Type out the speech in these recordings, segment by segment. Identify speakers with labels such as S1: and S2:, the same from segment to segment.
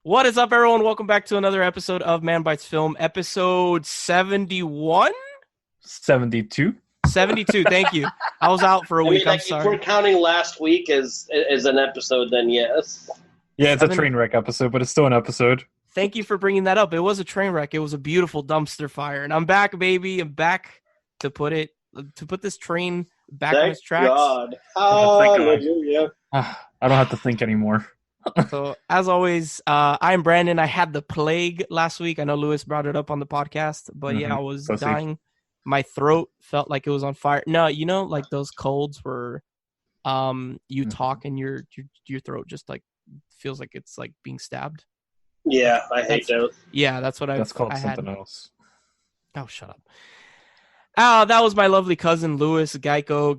S1: What is up, everyone? Welcome back to another episode of Manbitesfilm, episode 71?
S2: 72.
S1: 72, thank you. I was out for a week, I'm
S3: If
S1: sorry.
S3: we're counting last week as an episode, then yes.
S2: Yeah, it's a train wreck episode, but it's still an episode.
S1: Thank you for bringing that up. It was a train wreck. It was a beautiful dumpster fire. And I'm back, baby. I'm back to put this train back on its tracks.
S3: God.
S2: Hallelujah. I don't have to think anymore.
S1: So, as always, I'm Brandon. I had the plague last week. I know Lewis brought it up on the podcast, but yeah, I was dying. My throat felt like it was on fire. No, you know, like those colds where you talk and your throat just like feels like it's like being stabbed.
S3: Yeah, I hate those.
S1: Yeah, that's
S2: called
S1: I
S2: something
S1: had.
S2: else.
S1: Oh, shut up. That was my lovely cousin Lewis, Gecko,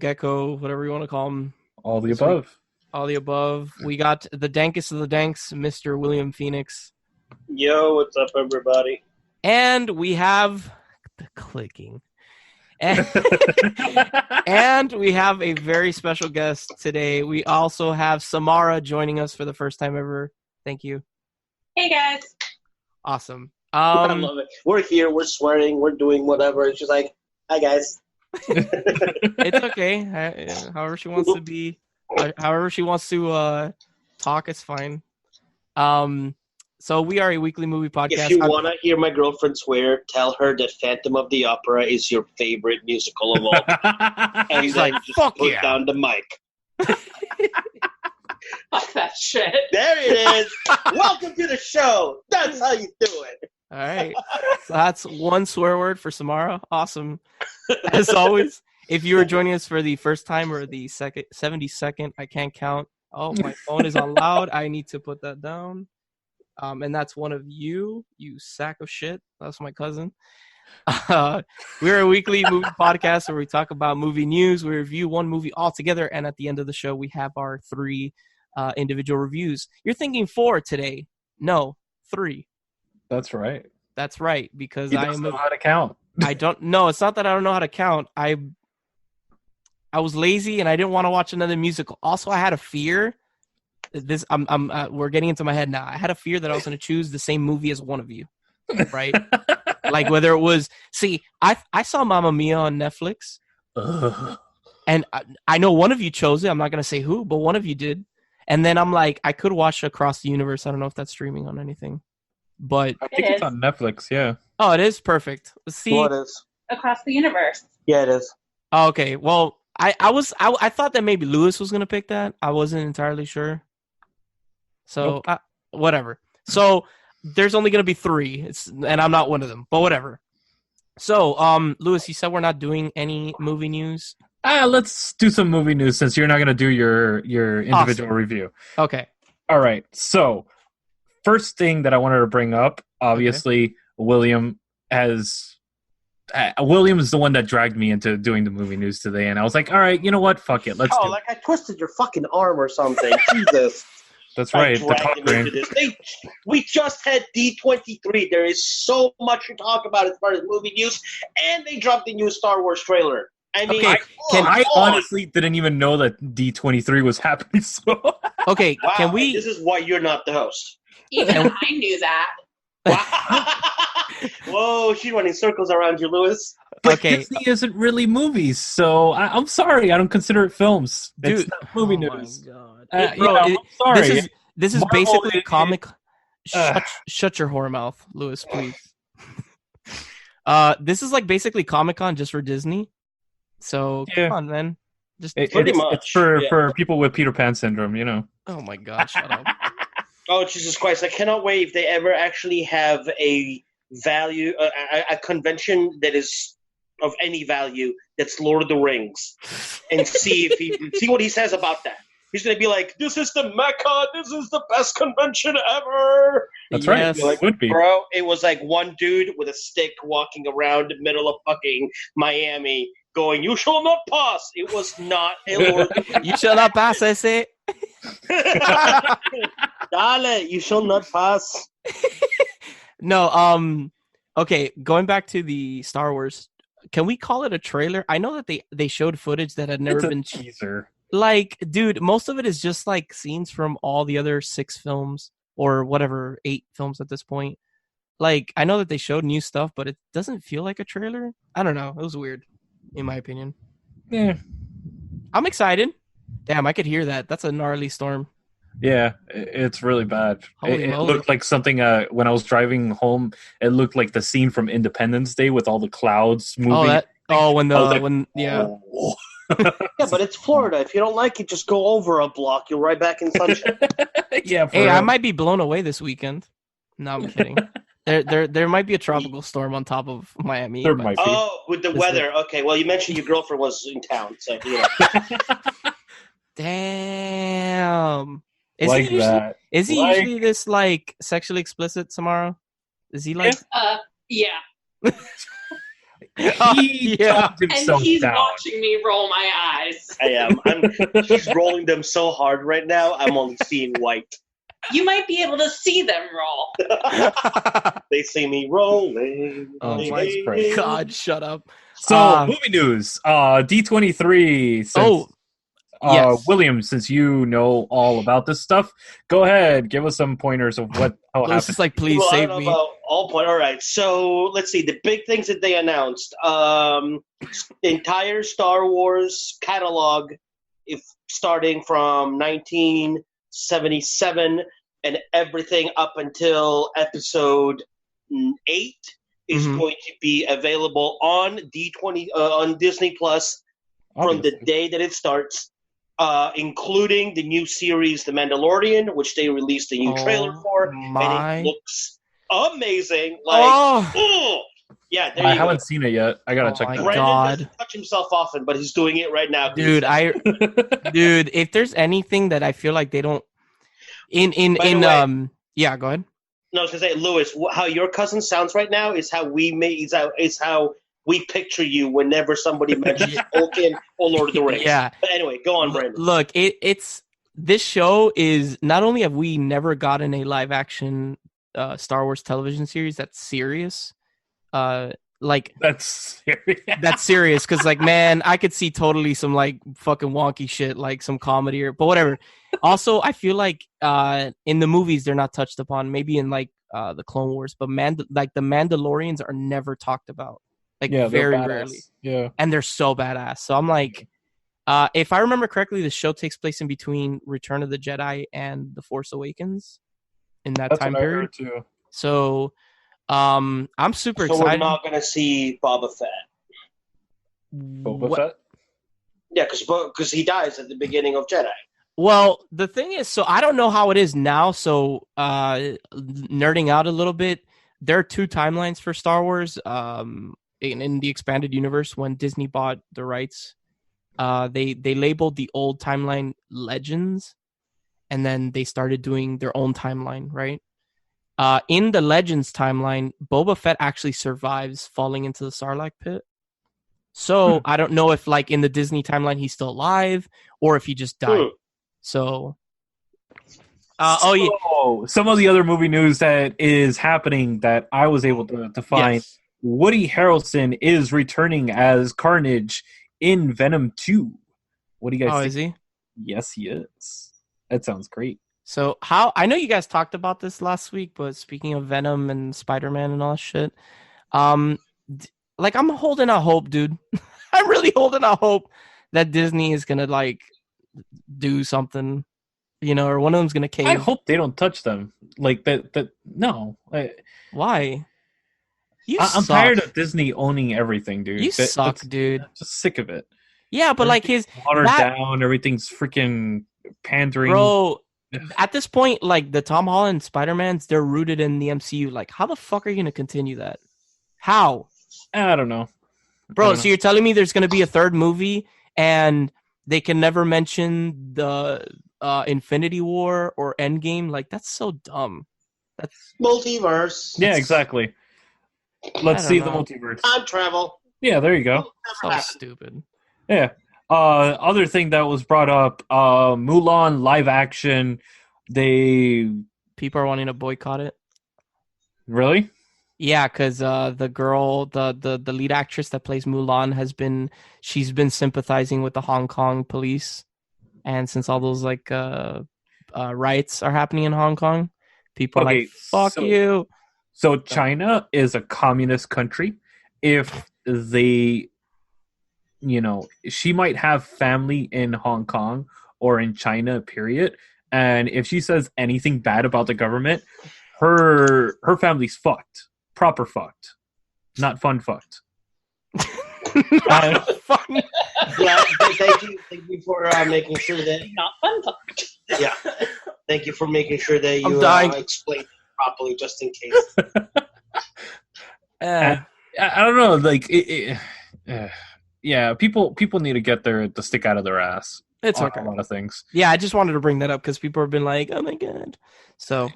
S1: whatever you want to call him.
S2: All the above.
S1: All the above. We got the dankest of the danks, Mr. Williamphoenix.
S3: Yo, what's up, everybody?
S1: And we have the clicking. And, and we have a very special guest today. We also have Samara joining us for the first time ever. Thank you.
S4: Hey, guys.
S1: Awesome.
S3: I love it. We're here, we're swearing, we're doing whatever. It's just like, hi, guys.
S1: It's okay. However she wants to be. However she wants to talk, it's fine. So we are a weekly movie podcast.
S3: If you want to hear my girlfriend swear, tell her that Phantom of the Opera is your favorite musical of all time. And
S1: He's
S3: then
S1: like,
S3: just
S1: fuck
S3: put
S1: yeah.
S3: down the mic.
S4: Fuck that shit.
S3: There it is. Welcome to the show. That's how you do it.
S1: All right. So that's one swear word for Samara. Awesome. As always, if you are joining us for the first time or the 72nd, I can't count. Oh, my phone is on loud. I need to put that down. And that's one of you sack of shit. That's my cousin. We're a weekly movie podcast where we talk about movie news. We review one movie altogether. And at the end of the show, we have our 3 individual reviews. You're thinking 4 today. No, 3.
S2: That's right.
S1: That's right. Because
S2: I don't know how to count.
S1: I don't know. It's not that I don't know how to count. I was lazy and I didn't want to watch another musical. Also, I had a fear. We're getting into my head now. I had a fear that I was going to choose the same movie as one of you, right? Like whether it was. See, I saw Mamma Mia on Netflix, and I know one of you chose it. I'm not going to say who, but one of you did. And then I'm like, I could watch Across the Universe. I don't know if that's streaming on anything, but
S2: I think it's on Netflix. Yeah.
S1: Oh, it is perfect. See,
S3: What is?
S4: Across the Universe.
S3: Yeah, it is.
S1: Oh, okay. Well, I thought that maybe Lewis was gonna pick that. I wasn't entirely sure. So whatever. So there's only gonna be 3. And I'm not one of them. But whatever. So Lewis, you said we're not doing any movie news.
S2: Let's do some movie news since you're not gonna do your individual review.
S1: Okay.
S2: All right. So first thing that I wanted to bring up, obviously, William is the one that dragged me into doing the movie news today, and I was like, all right, you know what? Fuck it. Let's do it.
S3: Like I twisted your fucking arm or something. Jesus.
S2: That's right. The talk brain.
S3: We just had D23. There is so much to talk about as far as movie news, and they dropped the new Star Wars trailer. I mean,
S1: Okay,
S2: I honestly didn't even know that D23 was happening. So
S1: Okay,
S3: wow,
S1: can we?
S3: This is why you're not the host.
S4: Even I knew that.
S3: Whoa, she's running circles around you, Lewis.
S2: But
S1: Okay.
S2: Disney isn't really movies, so I'm sorry. I don't consider it films.
S1: Dude,
S2: it's not movie
S1: oh
S2: news.
S1: my God.
S2: Bro, I'm sorry.
S1: This is
S2: Marvel
S1: basically
S2: is-
S1: comic. Shut your whore mouth, Lewis, please. This is like basically Comic-Con just for Disney. So
S2: Yeah.
S1: come on, man. Just
S3: Pretty much,
S2: It's for
S3: yeah.
S2: people with Peter Pan syndrome, you know.
S1: oh my God, shut up.
S3: Oh, Jesus Christ. I cannot wait if they ever actually have a value, a convention that is of any value that's Lord of the Rings, and see what he says about that. He's going to be like, this is the Mecca, this is the best convention ever.
S2: That's
S1: Yes.
S2: right. It would be.
S3: Bro, it was like one dude with a stick walking around the middle of fucking Miami going, you shall not pass. It was not a Lord.
S1: You shall not pass, I say.
S3: Dale, you shall not pass.
S1: No, okay, going back to the Star Wars, can we call it a trailer? I know that they showed footage that had never
S2: It's a
S1: been
S2: teaser.
S1: like, dude, most of it is just like scenes from all the other 6 films. or whatever, 8 films at this point. Like, I know that they showed new stuff, but it doesn't feel like a trailer. I don't know. It was weird, in my opinion.
S2: Yeah.
S1: I'm excited. Damn, I could hear that. That's a gnarly storm.
S2: Yeah, it's really bad.
S1: Holy
S2: It
S1: moly.
S2: looked like something, when I was driving home, it looked like the scene from Independence Day with all the clouds moving.
S1: Yeah.
S2: Oh.
S3: Yeah, but it's Florida. If you don't like it, just go over a block. You're right back in sunshine.
S2: Yeah, for
S1: Hey,
S2: real.
S1: I might be blown away this weekend. No, I'm kidding. There might be a tropical storm on top of Miami.
S2: There
S1: but-
S2: might be.
S3: Oh, with the
S1: This
S3: weather. Okay, well, you mentioned your girlfriend was in town, so you know.
S1: Damn.
S2: Like that.
S1: Is he
S2: Like-
S1: usually this like sexually explicit tomorrow? Is he like?
S4: Yeah.
S2: He
S1: Yeah.
S2: talked
S4: And
S2: himself
S4: he's
S2: down.
S4: watching me roll my eyes.
S3: I am. He's rolling them so hard right now, I'm only seeing white.
S4: You might be able to see them roll.
S3: They see me rolling.
S1: Oh
S2: Jesus Christ.
S1: God! Shut up.
S2: So, movie news. D23 says,
S1: Oh, yes.
S2: William, since you know all about this stuff, go ahead, give us some pointers of what
S1: I was
S2: happened.
S1: just like, please
S3: Well, I
S1: save
S3: don't
S1: me.
S3: know about all point. All right, so let's see the big things that they announced. The entire Star Wars catalog, if starting from 1977 and everything up until Episode 8 is
S1: Mhm.
S3: going to be available on D20 on Disney Plus from the
S2: Obviously.
S3: day that it starts. Including the new series, The Mandalorian, which they released a new trailer for,
S1: my.
S3: and it looks amazing. Like,
S1: Oh,
S3: yeah, there
S2: I
S3: you go.
S2: haven't seen it yet. I gotta
S1: Oh
S2: check
S1: my
S2: that out.
S3: Brandon
S1: God.
S3: doesn't touch himself often, but he's doing it right now.
S1: dude, dude, if there's anything that I feel like they don't
S3: By the way-
S1: yeah, go ahead.
S3: No, I was gonna say, Lewis, how your cousin sounds right now is how we picture you whenever somebody mentions Tolkien or Lord of the Rings.
S1: Yeah.
S3: But anyway, go on, Brandon.
S1: Look, it's this show is not only have we never gotten a live action Star Wars television series that's serious, like
S2: That's serious.
S1: that's serious because like man, I could see totally some like fucking wonky shit, like some comedy but whatever. Also, I feel like in the movies they're not touched upon. Maybe in like the Clone Wars, but like the Mandalorians are never talked about. Like
S2: Yeah, they're
S1: very
S2: badass.
S1: rarely.
S2: Yeah.
S1: And they're so badass. So I'm like, if I remember correctly, the show takes place in between Return of the Jedi and The Force Awakens in that
S2: That's
S1: time
S2: what I
S1: period.
S2: heard too.
S1: So I'm super
S3: So we're
S1: excited.
S3: not gonna see Boba Fett.
S2: Boba
S1: What-
S2: Fett?
S3: Yeah, because he dies at the beginning of Jedi.
S1: Well, the thing is, so I don't know how it is now. So nerding out a little bit, there are 2 timelines for Star Wars. In the expanded universe, when Disney bought the rights, they labeled the old timeline Legends, and then they started doing their own timeline, right? In the Legends timeline, Boba Fett actually survives falling into the Sarlacc pit. So I don't know if, like, in the Disney timeline, he's still alive or if he just died. So,
S2: Some of the other movie news that is happening that I was able to find.
S1: yes.
S2: Woody Harrelson is returning as Carnage in Venom 2. What do you guys
S1: Oh,
S2: think?
S1: is he?
S2: Yes, he is. That sounds great.
S1: So how I know you guys talked about this last week, but speaking of Venom and Spider-Man and all that shit, like I'm holding out hope, dude. I'm really holding out hope that Disney is gonna like do something, or one of them's gonna cave.
S2: I hope they don't touch them. Like that. No.
S1: Why?
S2: I'm tired of Disney owning everything, dude.
S1: You suck,
S2: that's-
S1: dude.
S2: I'm just sick of it.
S1: Yeah, but like his
S2: Watered
S1: that-
S2: down, everything's freaking pandering.
S1: bro. At this point, like the Tom Holland Spider-Mans, they're rooted in the MCU. Like, how the fuck are you gonna continue that? How?
S2: I don't know.
S1: Bro, so you're telling me there's going to be a 3rd movie and they can never mention the Infinity War or Endgame? Like, that's so dumb. That's
S3: Multiverse.
S2: Yeah, exactly. Let's
S1: I
S2: see
S1: don't
S2: the
S1: know.
S2: multiverse.
S3: Time travel.
S2: Yeah, there you go.
S1: so stupid.
S2: Yeah. Other thing that was brought up, Mulan live action. They
S1: People are wanting to boycott it.
S2: really?
S1: Yeah, because the girl, the lead actress that plays Mulan she's been sympathizing with the Hong Kong police, and since all those like riots are happening in Hong Kong, People are
S2: Okay,
S1: like, fuck
S2: so-
S1: you.
S2: So China is a communist country. If they, she might have family in Hong Kong or in China, period. And if she says anything bad about the government, her family's fucked. Proper fucked. Not fun fucked.
S1: Fun.
S3: Yeah, thank you for making sure that.
S4: Not fun.
S3: Yeah, thank you for making sure that
S1: I'm
S3: you
S1: dying.
S3: explained it properly, just in case.
S2: I don't know, like, yeah, people need to get the stick out of their ass.
S1: It's
S2: on
S1: okay.
S2: a lot of things.
S1: Yeah, I just wanted to bring that up because people have been like, oh my god. So,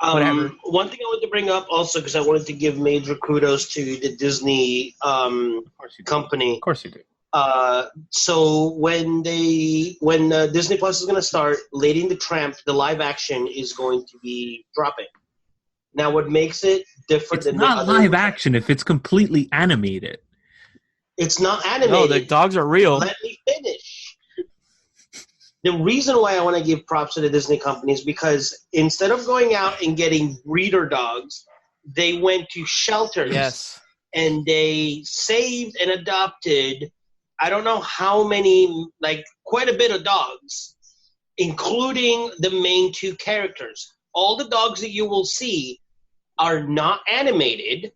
S1: whatever.
S3: One thing I wanted to bring up also, because I wanted to give major kudos to the Disney
S2: Of course you do.
S3: company.
S2: Of course you do.
S3: So when Disney Plus is going to start, Lady and the Tramp, the live action is going to be dropping. Now, what makes it different
S2: It's
S3: than
S2: not
S3: the other
S2: live action if it's completely animated.
S3: It's not animated.
S1: No, the dogs are real.
S3: Let me finish. The reason why I want to give props to the Disney company is because instead of going out and getting breeder dogs, they went to shelters.
S1: Yes.
S3: And they saved and adopted, I don't know how many, like quite a bit of dogs, including the main two characters. All the dogs that you will see are not animated,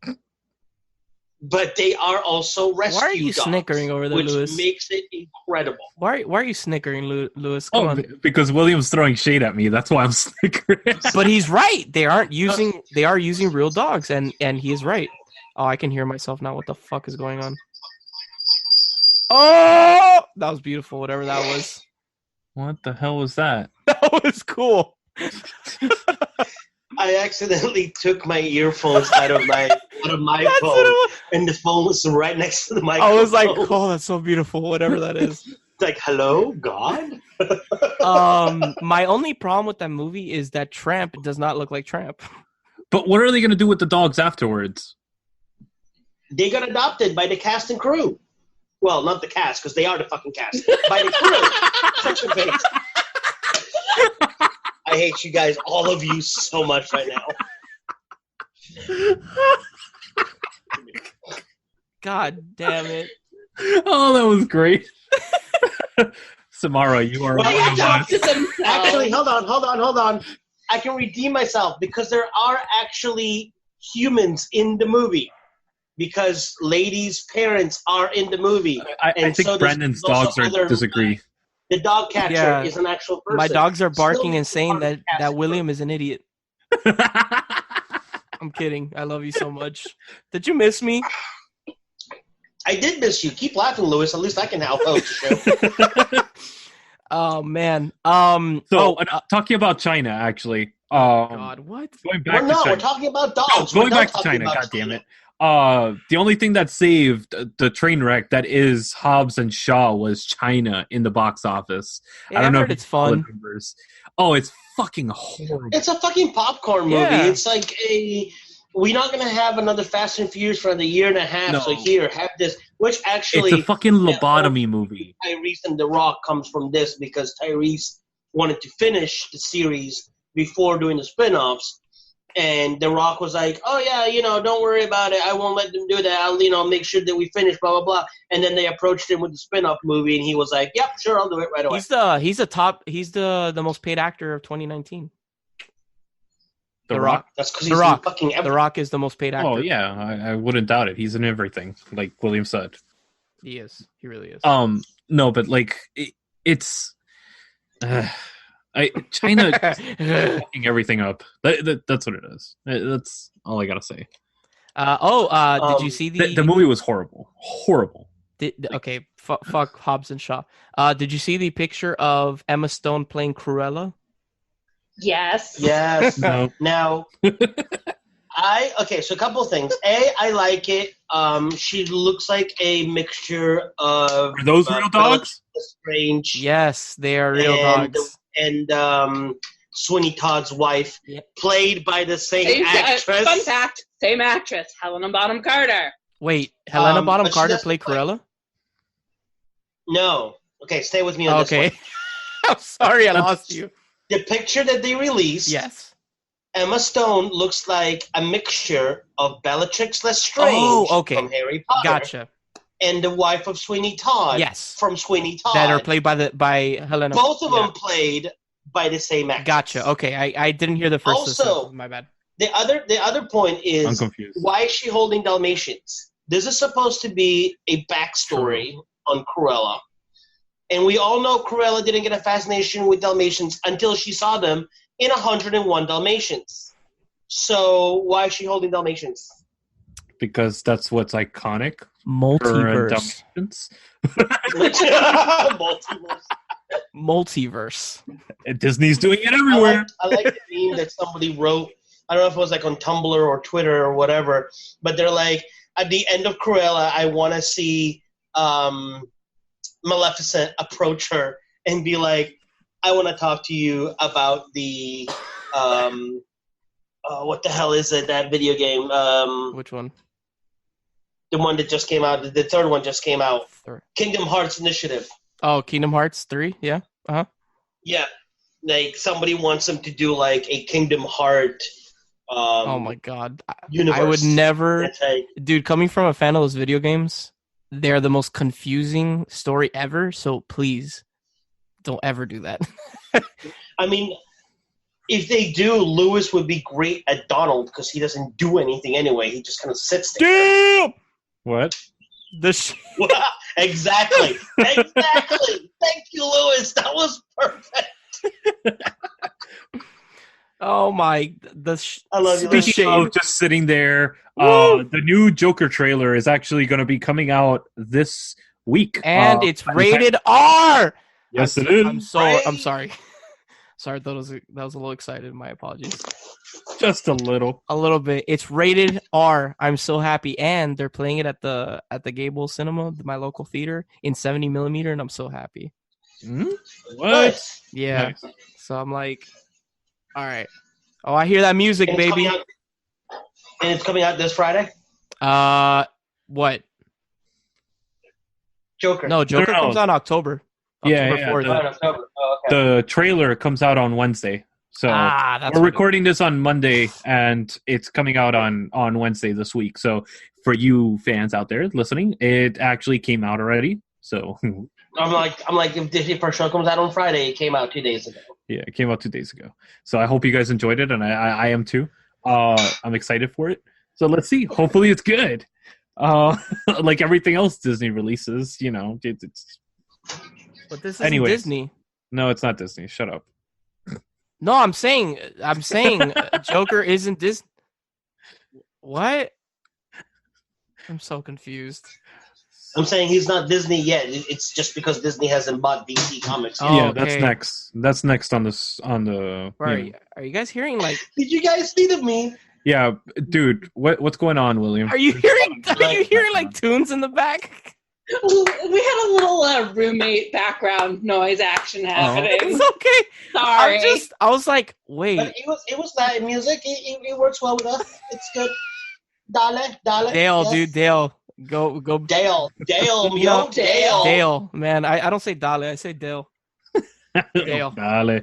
S3: but they are also rescue dogs.
S1: Why are you snickering over there,
S3: which
S1: Lewis?
S3: makes it incredible.
S1: Why are you snickering, Lewis? Come on.
S2: Because William's throwing shade at me. That's why I'm snickering.
S1: But he's right. They are using real dogs, and he is right. Oh, I can hear myself now. What the fuck is going on? Oh, that was beautiful. Whatever that was.
S2: What the hell was that?
S1: That was cool.
S3: I accidentally took my earphones out of my
S1: That's
S3: phone,
S1: what it was.
S3: and the phone was right next to the microphone.
S1: I was like, oh, that's so beautiful. Whatever that is.
S3: It's like, hello, God?
S1: My only problem with that movie is that Tramp does not look like Tramp.
S2: But what are they going to do with the dogs afterwards?
S3: They got adopted by the cast and crew. Well, not the cast, because they are the fucking cast. By the crew. Such a bait. I hate you guys, all of you, so much right now.
S1: God damn it.
S2: Oh, that was great. Samara, you are
S3: Well,
S4: They
S2: one of us.
S4: adopted themselves.
S3: Actually, hold on. I can redeem myself because there are actually humans in the movie. Because Lady's parents are in the movie.
S2: I
S3: And
S2: think
S3: so
S2: Brandon's
S3: there's
S2: dogs
S3: also other-
S2: disagree.
S3: The dog catcher
S1: Yeah.
S3: is an actual person.
S1: My dogs are barking
S3: Still
S1: and saying
S3: part of
S1: that,
S3: the cast
S1: that
S3: and
S1: William is an idiot. I'm kidding. I love you so much. Did you miss me?
S3: crew. I did miss you. Keep laughing, Lewis. At least I can help out the show.
S1: Oh man.
S2: Talking about China, actually.
S1: God, what?
S2: Going back
S3: We're
S2: to
S3: not.
S2: China.
S3: We're talking about dogs.
S2: Oh, going
S3: We're not
S2: back to
S3: talking
S2: China,
S3: about
S2: God damn it. The only thing that saved the train wreck that is Hobbs and Shaw was China in the box office.
S1: Yeah,
S2: I don't know
S1: heard
S2: if
S1: it's
S2: you saw the
S1: fun.
S2: numbers. Oh, it's fucking horrible.
S3: It's a fucking popcorn movie.
S1: Yeah.
S3: It's like we're not going to have another Fast and Furious for another year and a half,
S2: No.
S3: so here, have this. Which actually,
S2: It's a fucking lobotomy movie.
S3: Tyrese and The Rock comes from this because Tyrese wanted to finish the series before doing the spin-offs. And The Rock was like, oh, yeah, don't worry about it. I won't let them do that. I'll, make sure that we finish, blah, blah, blah. And then they approached him with the spin-off movie, and he was like, yep, sure, I'll do it right away.
S1: He's the most paid actor of 2019.
S2: The Rock?
S3: That's because
S1: The
S3: he's
S1: Rock.
S3: fucking
S1: The
S3: everything.
S1: Rock is the most paid actor.
S2: Oh, yeah. I wouldn't doubt it. He's in everything, like William said.
S1: He is. He really is.
S2: No, but, like, it's... China is fucking everything up. That's what it is. That's all I gotta say.
S1: Did you see
S2: The movie was horrible. Horrible.
S1: Okay, fuck Hobbs and Shaw. Did you see the picture of Emma Stone playing Cruella?
S4: Yes.
S3: Yes.
S2: No.
S3: Now, so a couple of things. I like it. She looks like a mixture of...
S2: Are those real dogs?
S3: Strange.
S1: Yes, they are real dogs.
S3: And Sweeney Todd's wife,
S1: Yep.
S3: played by the same actress.
S4: Fun fact: same actress, Helena Bonham Carter.
S1: Wait, Helena Bonham
S3: but she
S1: Carter
S3: doesn't
S1: played
S3: play-
S1: Cruella?
S3: No. Okay, stay with me on this
S1: Okay.
S3: one.
S1: I'm sorry, I lost you.
S3: The picture that they released
S1: Yes.
S3: Emma Stone looks like a mixture of Bellatrix Lestrange from Harry Potter
S1: Gotcha.
S3: and the wife of Sweeney Todd from Sweeney Todd.
S1: That are played by Helena.
S3: Both of them played by the same actress.
S1: Gotcha. Okay, I didn't hear the first.
S3: Also,
S1: my bad.
S3: The other point is,
S2: I'm confused.
S3: Why is she holding Dalmatians? This is supposed to be a backstory on Cruella. And we all know Cruella didn't get a fascination with Dalmatians until she saw them in 101 Dalmatians. So why is she holding Dalmatians?
S2: Because that's what's iconic.
S1: Multiverse.
S3: Multiverse.
S1: Multiverse.
S2: Disney's doing it everywhere.
S3: I like the meme that somebody wrote. I don't know if it was like on Tumblr or Twitter or whatever, but they're like, at the end of Cruella, I want to see Maleficent approach her and be like, I want to talk to you about the what the hell is it, that video game?
S1: Which one?
S3: The one that just came out. The third one just came out. Kingdom Hearts Initiative.
S1: Oh, Kingdom Hearts 3? Yeah. Uh-huh.
S3: Yeah. Like, somebody wants them to do, like, a Kingdom Heart
S1: oh, my God.
S3: universe.
S1: I would never... Dude, coming from a fan of those video games, they're the most confusing story ever, so please, don't ever do that.
S3: I mean, if they do, Lewis would be great at Donald because he doesn't do anything anyway. He just kind of sits there.
S1: Damn!
S2: What?
S3: Exactly. Thank you, Lewis. That was perfect.
S1: Oh my!
S3: I love you.
S2: Speaking of just sitting there, the new Joker trailer is actually going to be coming out this week,
S1: and it's rated R.
S2: Yes, it is.
S1: I'm sorry. Sorry, that was a little excited. My apologies.
S2: Just a little.
S1: A little bit. It's rated R. I'm so happy, and they're playing it at the Gable Cinema, my local theater, in 70 millimeter, and I'm so happy.
S2: What?
S1: Yeah.
S2: Nice.
S1: So I'm like, all right. Oh, I hear that music, baby.
S3: And it's coming out this Friday?
S1: What?
S3: Joker.
S1: No, Joker comes out in October.
S2: Yeah.
S1: 4th.
S3: October. Oh, okay.
S2: The trailer comes out on Wednesday. So we're recording this on Monday, and it's coming out on Wednesday this week. So for you fans out there listening, it actually came out already. So
S3: I'm like, if the first show comes out on Friday, it came out 2 days ago.
S2: Yeah, it came out 2 days ago. So I hope you guys enjoyed it, and I am too. I'm excited for it. So let's see. Hopefully it's good. Like everything else Disney releases, you know. It's...
S1: But this isn't Disney.
S2: No, it's not Disney. Shut up.
S1: No, I'm saying Joker isn't Disney. What? I'm so confused.
S3: I'm saying he's not Disney yet. It's just because Disney hasn't bought DC Comics yet.
S1: Oh,
S2: yeah,
S1: okay.
S2: that's next. That's next on the.
S1: Right? Are you guys hearing like?
S3: Did you guys see the meme?
S2: Yeah, dude. What's going on, William?
S1: Are you hearing like tunes in the back?
S4: We had a little roommate background noise action happening.
S1: It's okay.
S4: Sorry.
S1: I was like, wait.
S3: But it was Latin music. It works well with us. It's good. Dale.
S1: Dale,
S3: yes.
S1: dude, Dale. Go.
S3: Dale,
S1: Yo,
S3: Dale.
S1: Dale, man. I don't say Dale. I say Dale. Dale.
S2: Dale.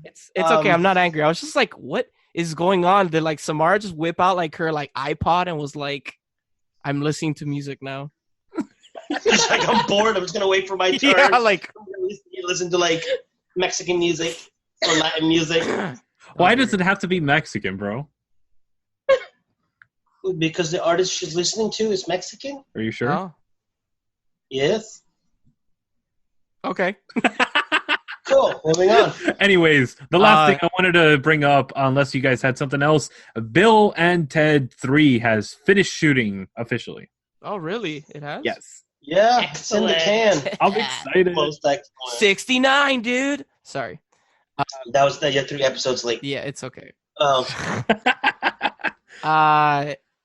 S1: It's okay. I'm not angry. I was just like, what is going on? Did like Samara just whip out like her like iPod and was like, I'm listening to music now.
S3: It's like, I'm bored. I'm just gonna wait for my turn.
S1: Yeah, like
S3: I'm gonna listen to like Mexican music or Latin music.
S2: Why does it have to be Mexican, bro?
S3: Because the artist she's listening to is Mexican.
S2: Are you sure?
S1: Oh.
S3: Yes.
S1: Okay.
S3: Cool. Moving on.
S2: Anyways, the last thing I wanted to bring up, unless you guys had something else, Bill and Ted 3 has finished shooting officially.
S1: Oh, really? It has?
S2: Yes.
S3: Yeah, it's in the can.
S2: I'm excited.
S3: Most excellent.
S1: 69, dude. Sorry.
S3: That was you're 3 episodes late.
S1: Yeah, it's okay.
S3: Um.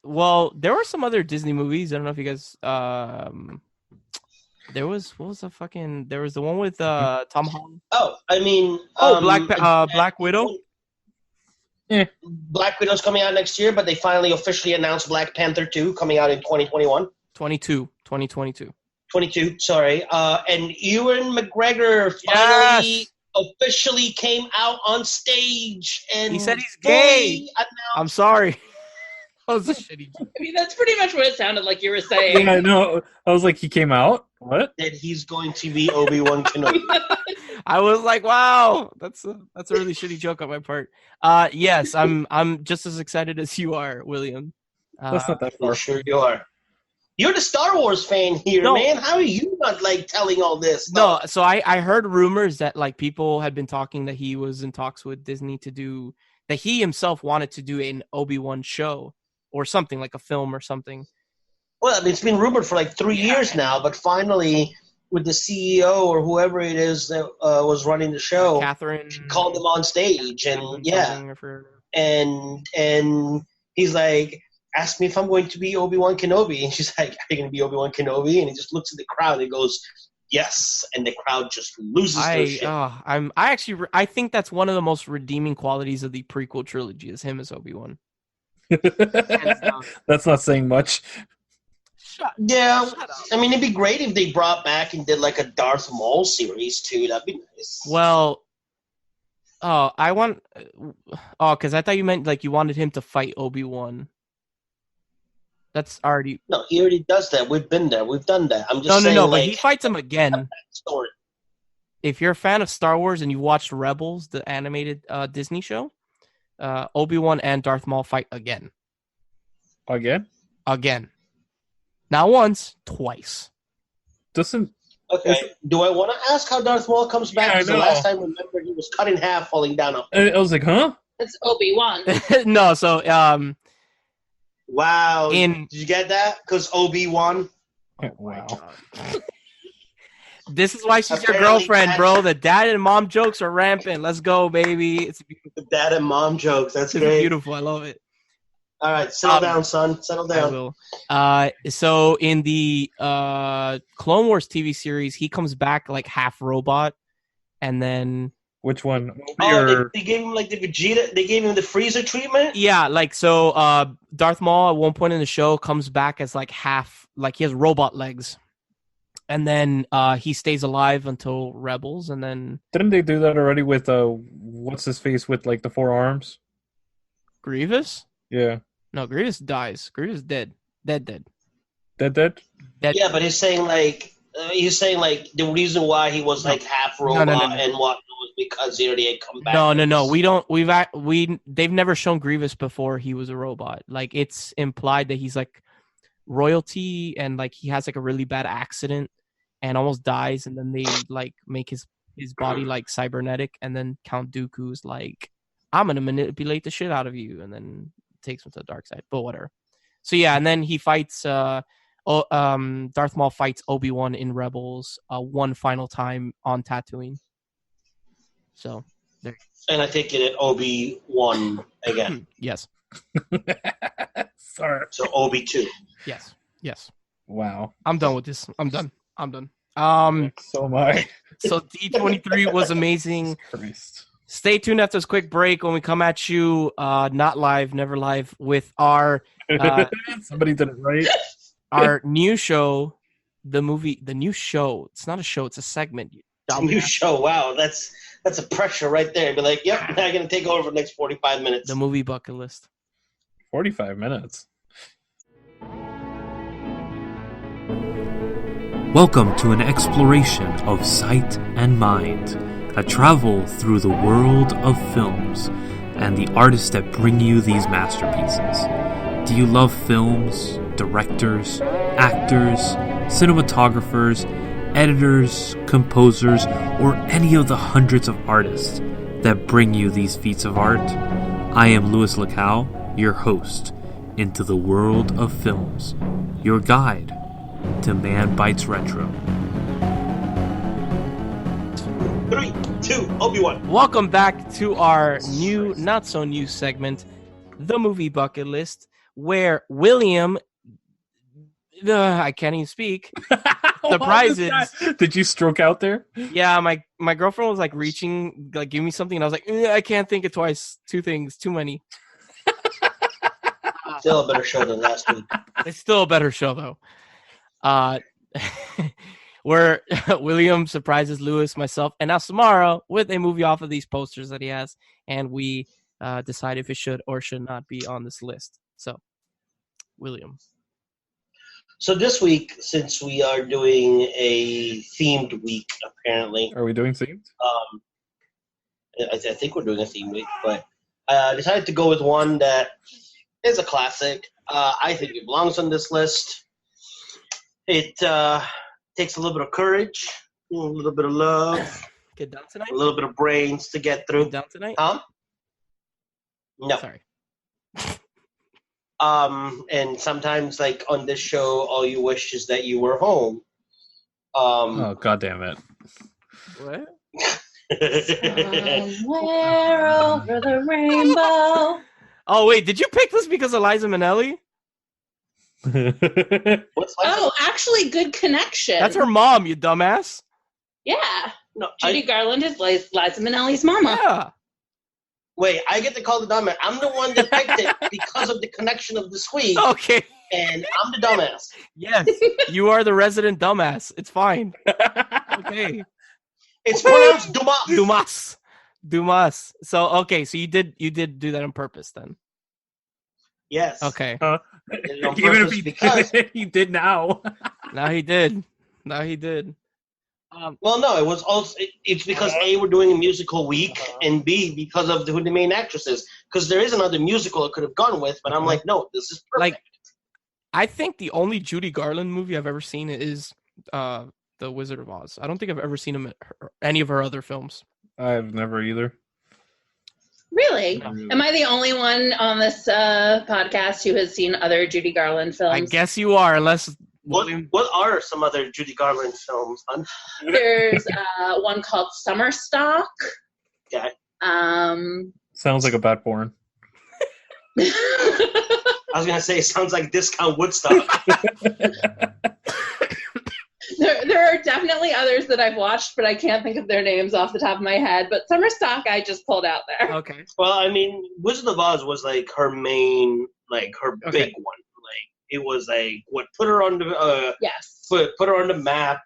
S1: Well, there were some other Disney movies. I don't know if you guys. There was there was the one with Tom Holland.
S3: Oh, I mean.
S1: Black Widow.
S2: Yeah.
S3: Black Widow's coming out next year, but they finally officially announced Black Panther 2 coming out in 2021.
S1: 2022.
S3: 22, sorry. And Ewan McGregor finally officially came out on stage and
S1: He said he's gay.
S3: fully announced
S1: I'm sorry. That was a shitty joke.
S4: I mean, that's pretty much what it sounded like you were saying.
S2: Yeah, I know. I was like, he came out? What?
S3: that he's going to be Obi-Wan Kenobi.
S1: I was like, wow, that's a really shitty joke on my part. Yes, I'm just as excited as you are, William.
S2: That's not that
S3: For
S2: far.
S3: sure you are. You're the Star Wars fan here,
S1: No.
S3: man. How are you not like telling all this
S1: No,
S3: stuff?
S1: so I heard rumors that like people had been talking that he was in talks with Disney to do that he himself wanted to do an Obi-Wan show or something like a film or something.
S3: Well, I mean, it's been rumored for like 3 years now, but finally, with the CEO or whoever it is that was running the show,
S1: Catherine
S3: she called him on stage, and
S1: something or
S3: and he's like, asked me if I'm going to be Obi-Wan Kenobi, and she's like, are you going to be Obi-Wan Kenobi? And he just looks at the crowd and goes, yes, and the crowd just loses their shit.
S1: I think that's one of the most redeeming qualities of the prequel trilogy is him as Obi-Wan.
S2: That's not saying much.
S3: Yeah,
S1: Shut up.
S3: I mean, it'd be great if they brought back and did like a Darth Maul series too. That'd be nice.
S1: Well, because I thought you meant like you wanted him to fight Obi-Wan. That's already
S3: No, he already does that. We've been there. We've done that. I'm just saying,
S1: no,
S3: like,
S1: but he fights him again.
S3: story.
S1: If you're a fan of Star Wars and you watched Rebels, the animated Disney show, Obi-Wan and Darth Maul fight again.
S2: Again?
S1: Not once, twice.
S2: Doesn't...
S3: Okay. Do I want to ask how Darth Maul comes back?
S2: Yeah, I
S3: Because the
S2: know.
S3: last time, remember, he was cut in half, falling down a.
S2: I was like, huh?
S4: That's Obi-Wan.
S1: No, so
S3: Wow.
S1: In-
S3: Did you get that? Because Obi-Wan.
S2: Wow.
S1: this is why she's your
S3: Apparently
S1: girlfriend,
S3: that's-
S1: bro. The dad and mom jokes are rampant. Let's go, baby. It's
S3: The dad and mom jokes. That's
S1: It's
S3: great.
S1: beautiful. I love it.
S3: All right, settle down, son. Settle
S1: I
S3: down.
S1: will. So in the Clone Wars TV series, he comes back like half robot, and then
S2: Which one? Obi
S3: Oh,
S2: or...
S3: they gave him like the Vegeta. They gave him the freezer treatment.
S1: yeah, like so. Darth Maul at one point in the show comes back as like half, like he has robot legs, and then he stays alive until Rebels, and then
S2: Didn't they do that already with, what's his face with, like, the 4 arms?
S1: Grievous.
S2: Yeah.
S1: No, Grievous dies. Grievous dead. Dead.
S2: Dead?
S3: Yeah, but he's saying like the reason why he was like half robot
S1: No.
S3: and whatnot was because he already had come back.
S1: No. We don't. They've never shown Grievous before he was a robot. Like it's implied that he's like royalty, and like he has like a really bad accident and almost dies, and then they like make his body like cybernetic, and then Count Dooku's like, I'm gonna manipulate the shit out of you, and then takes him to the dark side. But whatever. So yeah, and then he fights. Darth Maul fights Obi-Wan in Rebels one final time on Tatooine. So
S3: And I think it Obi-Wan again.
S1: yes.
S2: Sorry.
S3: So Obi-2.
S1: Yes.
S2: Wow.
S1: I'm done with this. I'm done.
S2: So am I.
S1: So D23 was amazing.
S2: Christ.
S1: Stay tuned after this quick break when we come at you, not live, never live, with our
S2: Somebody did it right.
S1: our new show, the new show. It's not a show, it's a segment. you dumbass.
S3: New show. Wow, that's a pressure right there. Be like, yep, now I'm gonna take over for the next 45 minutes.
S1: The movie bucket list.
S2: 45 minutes.
S5: Welcome to an exploration of sight and mind, a travel through the world of films and the artists that bring you these masterpieces. Do you love films, directors, actors, cinematographers, editors, composers, or any of the hundreds of artists that bring you these feats of art? I am Luislacau, your host into the world of films, your guide to Man Bites Retro.
S3: 3, 2, Obi-Wan.
S1: Welcome back to our new, not so new segment, the movie bucket list, where William, I can't even speak. The prizes.
S2: Did you stroke out there?
S1: Yeah, my girlfriend was like reaching, like give me something, and I was like, I can't think it twice. 2 things, too many.
S3: Still a better show than last week.
S1: It's still a better show though. where William surprises Lewis, myself, and now Samara with a movie off of these posters that he has, and we decide if it should or should not be on this list. So, William.
S3: So this week, since we are doing a themed week, apparently,
S2: Are we doing themed?
S3: I think we're doing a themed week, but I decided to go with one that is a classic. I think it belongs on this list. It takes a little bit of courage, a little bit of love,
S1: Get done tonight?
S3: a little bit of brains to get through.
S1: Get done tonight?
S3: Huh? No.
S1: Sorry.
S3: And sometimes, like on this show, all you wish is that you were home.
S2: Oh, God damn it.
S1: What?
S4: Somewhere over the rainbow.
S1: Oh, wait. Did you pick this because of Liza Minnelli?
S3: What's like
S4: Oh, actually, good connection.
S1: That's her mom, you dumbass.
S4: Yeah.
S3: No,
S4: Judy Garland is Liza Minnelli's mama.
S1: Yeah.
S3: wait, I get to call the dumbass. I'm the one that picked it because of the connection of this week,
S1: Okay.
S3: and I'm the dumbass.
S1: Yes. You are the resident dumbass. It's fine. Okay.
S3: It's pronounced Dumas.
S1: Dumas. So, okay. So you did do that on purpose then.
S3: Yes.
S1: Okay.
S3: I did it on
S2: Even if
S3: purpose
S2: he
S3: because
S2: did, he did now.
S1: Now he did.
S3: well, no, it was also it's because A, we're doing a musical week, and B, because of who the main actress is. Because there is another musical I could have gone with, but I'm like, no, this is perfect.
S1: Like, I think the only Judy Garland movie I've ever seen is The Wizard of Oz. I don't think I've ever seen any of her other films.
S2: I've never either.
S4: Really?
S1: No.
S4: Am I the only one on this podcast who has seen other Judy Garland films?
S1: I guess you are, unless
S3: What are some other Judy Garland films, hon?
S4: There's one called Summer Stock.
S3: Okay.
S2: Sounds like a bad porn.
S3: I was gonna say, it sounds like Discount Woodstock.
S4: There are definitely others that I've watched, but I can't think of their names off the top of my head. But Summer Stock, I just pulled out there.
S1: Okay.
S3: Well, I mean, Wizard of Oz was like her main, like her big one. Like it was like what put her on the
S4: Yes.
S3: put her on the map.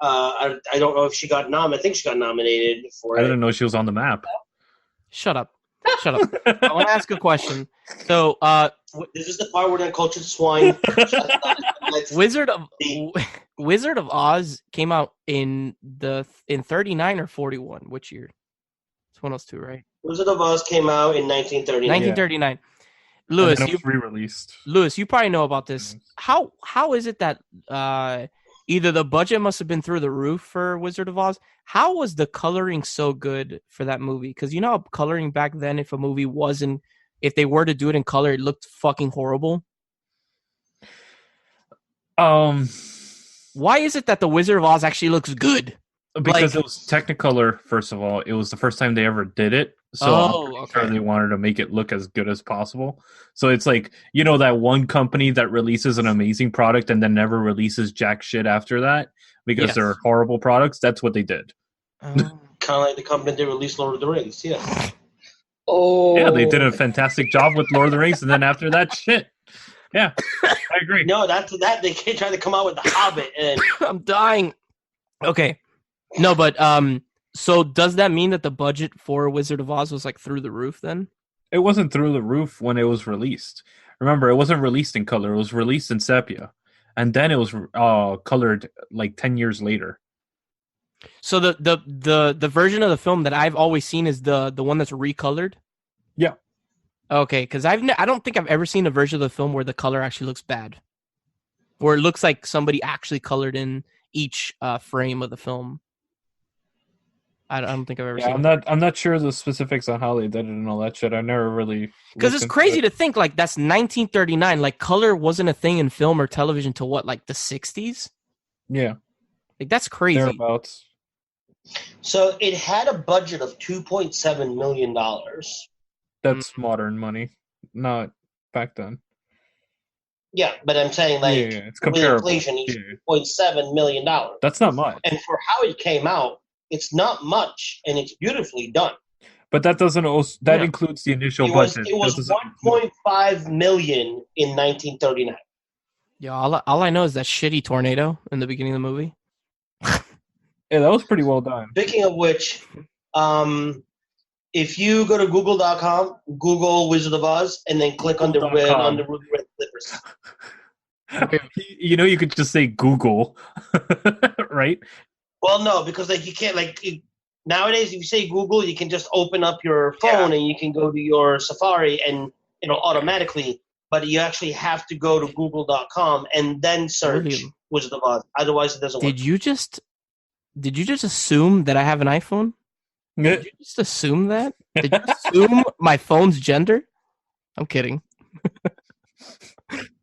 S3: I don't know if she got nominated. I think she got nominated for
S2: I
S3: it.
S2: didn't know she was on the map.
S1: Shut up. I want to ask a question. So,
S3: This is the part where the cultured swine.
S1: Wizard of Oz came out in 39 or 41. Which year? It's one of those two, right?
S3: Wizard of Oz came out in 1939.
S1: 1939. Lewis,
S2: And then it was re-released.
S1: Lewis, you probably know about this. How is it that either the budget must have been through the roof for Wizard of Oz? How was the coloring so good for that movie? Because you know how coloring back then, if they were to do it in color, it looked fucking horrible. Why is it that the Wizard of Oz actually looks good?
S2: Because it was Technicolor, first of all. It was the first time they ever did it. So I'm sure they wanted to make it look as good as possible. So it's like, you know, that one company that releases an amazing product and then never releases jack shit after that because they're horrible products. That's what they did.
S3: Kind of like the company that released Lord of the Rings. Yeah.
S4: Oh.
S2: Yeah, they did a fantastic job with Lord of the Rings, and then after that, shit. Yeah, I agree.
S3: No, that's that they can't try to come out with The Hobbit and
S1: I'm dying. Okay. No, but so does that mean that the budget for Wizard of Oz was like through the roof then?
S2: It wasn't through the roof when it was released. Remember, it wasn't released in color. It was released in sepia. And then it was colored like 10 years later.
S1: So the version of the film that I've always seen is the one that's recolored?
S2: Yeah.
S1: Okay, because I don't think I've ever seen a version of the film where the color actually looks bad. Where it looks like somebody actually colored in each frame of the film. I don't think I've ever seen it.
S2: I'm not sure the specifics on how they did it and all that shit. I never really...
S1: Because it's crazy to think, like, that's 1939. Like, color wasn't a thing in film or television till what, like the 60s?
S2: Yeah.
S1: Like, that's crazy.
S2: Thereabouts.
S3: so it had a budget of $2.7 million.
S2: That's modern money. Not back then.
S3: Yeah, but I'm saying like
S2: It's
S3: with
S2: comparable.
S3: inflation, it's
S2: Yeah.
S3: $2.7 million.
S2: That's not much.
S3: And for how it came out, it's not much, and it's beautifully done.
S2: But that doesn't also... That includes the initial budget.
S3: It was $1.5 million in 1939.
S1: Yeah, all I know is that shitty tornado in the beginning of the movie.
S2: Yeah, that was pretty well done.
S3: Speaking of which, if you go to google.com, Google Wizard of Oz, and then click on the ruby red slippers.
S2: You know, you could just say Google, right?
S3: Well, no, because like you can't nowadays. If you say Google, you can just open up your phone and you can go to your Safari and automatically. But you actually have to go to google.com and then search Wizard of Oz. Otherwise, it doesn't work.
S1: Did you just assume that I have an iPhone? Did you just assume that? Did you assume my phone's gender? I'm kidding.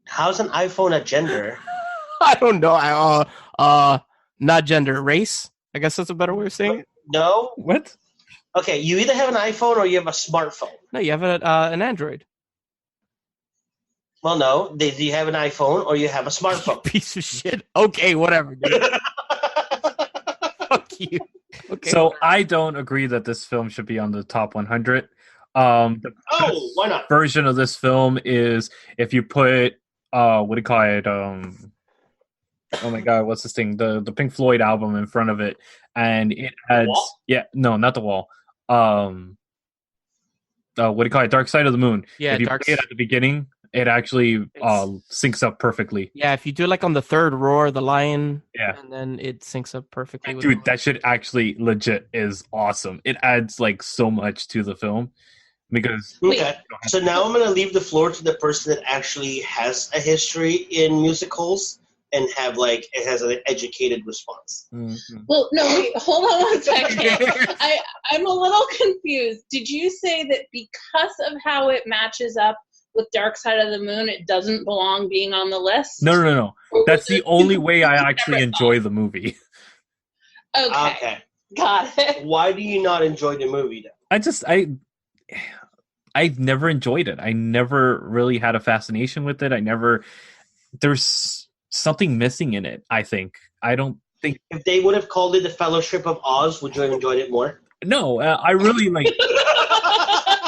S3: How's an iPhone a gender?
S1: I don't know. Not gender, race. I guess that's a better way of saying it.
S3: No.
S2: What?
S3: Okay, you either have an iPhone or you have a smartphone.
S1: No, you have an Android.
S3: Well, no. Do you have an iPhone or you have a smartphone?
S1: Piece of shit. Okay, whatever, dude. Fuck you. Okay.
S2: So I don't agree that this film should be on the top 100.
S3: Why not?
S2: Version of this film is if you put what do you call it? Oh my god, what's this thing? The Pink Floyd album in front of it, and it adds not the wall. What do you call it? Dark Side of the Moon.
S1: Yeah,
S2: if you play it at the beginning, it actually syncs up perfectly.
S1: Yeah, if you do like on the third roar, the lion,
S2: yeah,
S1: and then it syncs up perfectly.
S2: Dude, that shit actually legit is awesome. It adds like so much to the film because.
S3: Okay, so now I'm gonna leave the floor to the person that actually has a history in musicals and has an educated response.
S2: Mm-hmm.
S4: Well, no, wait, hold on one second. I'm a little confused. Did you say that because of how it matches up with Dark Side of the Moon, it doesn't belong being on the list?
S2: No. That's the only way I actually enjoy the movie.
S3: Okay.
S4: Got it.
S3: Why do you not enjoy the movie, then?
S2: I've never enjoyed it. I never really had a fascination with it. There's something missing in it, I think. I don't think...
S3: If they would have called it The Fellowship of Oz, would you have enjoyed it more?
S2: No, I really like...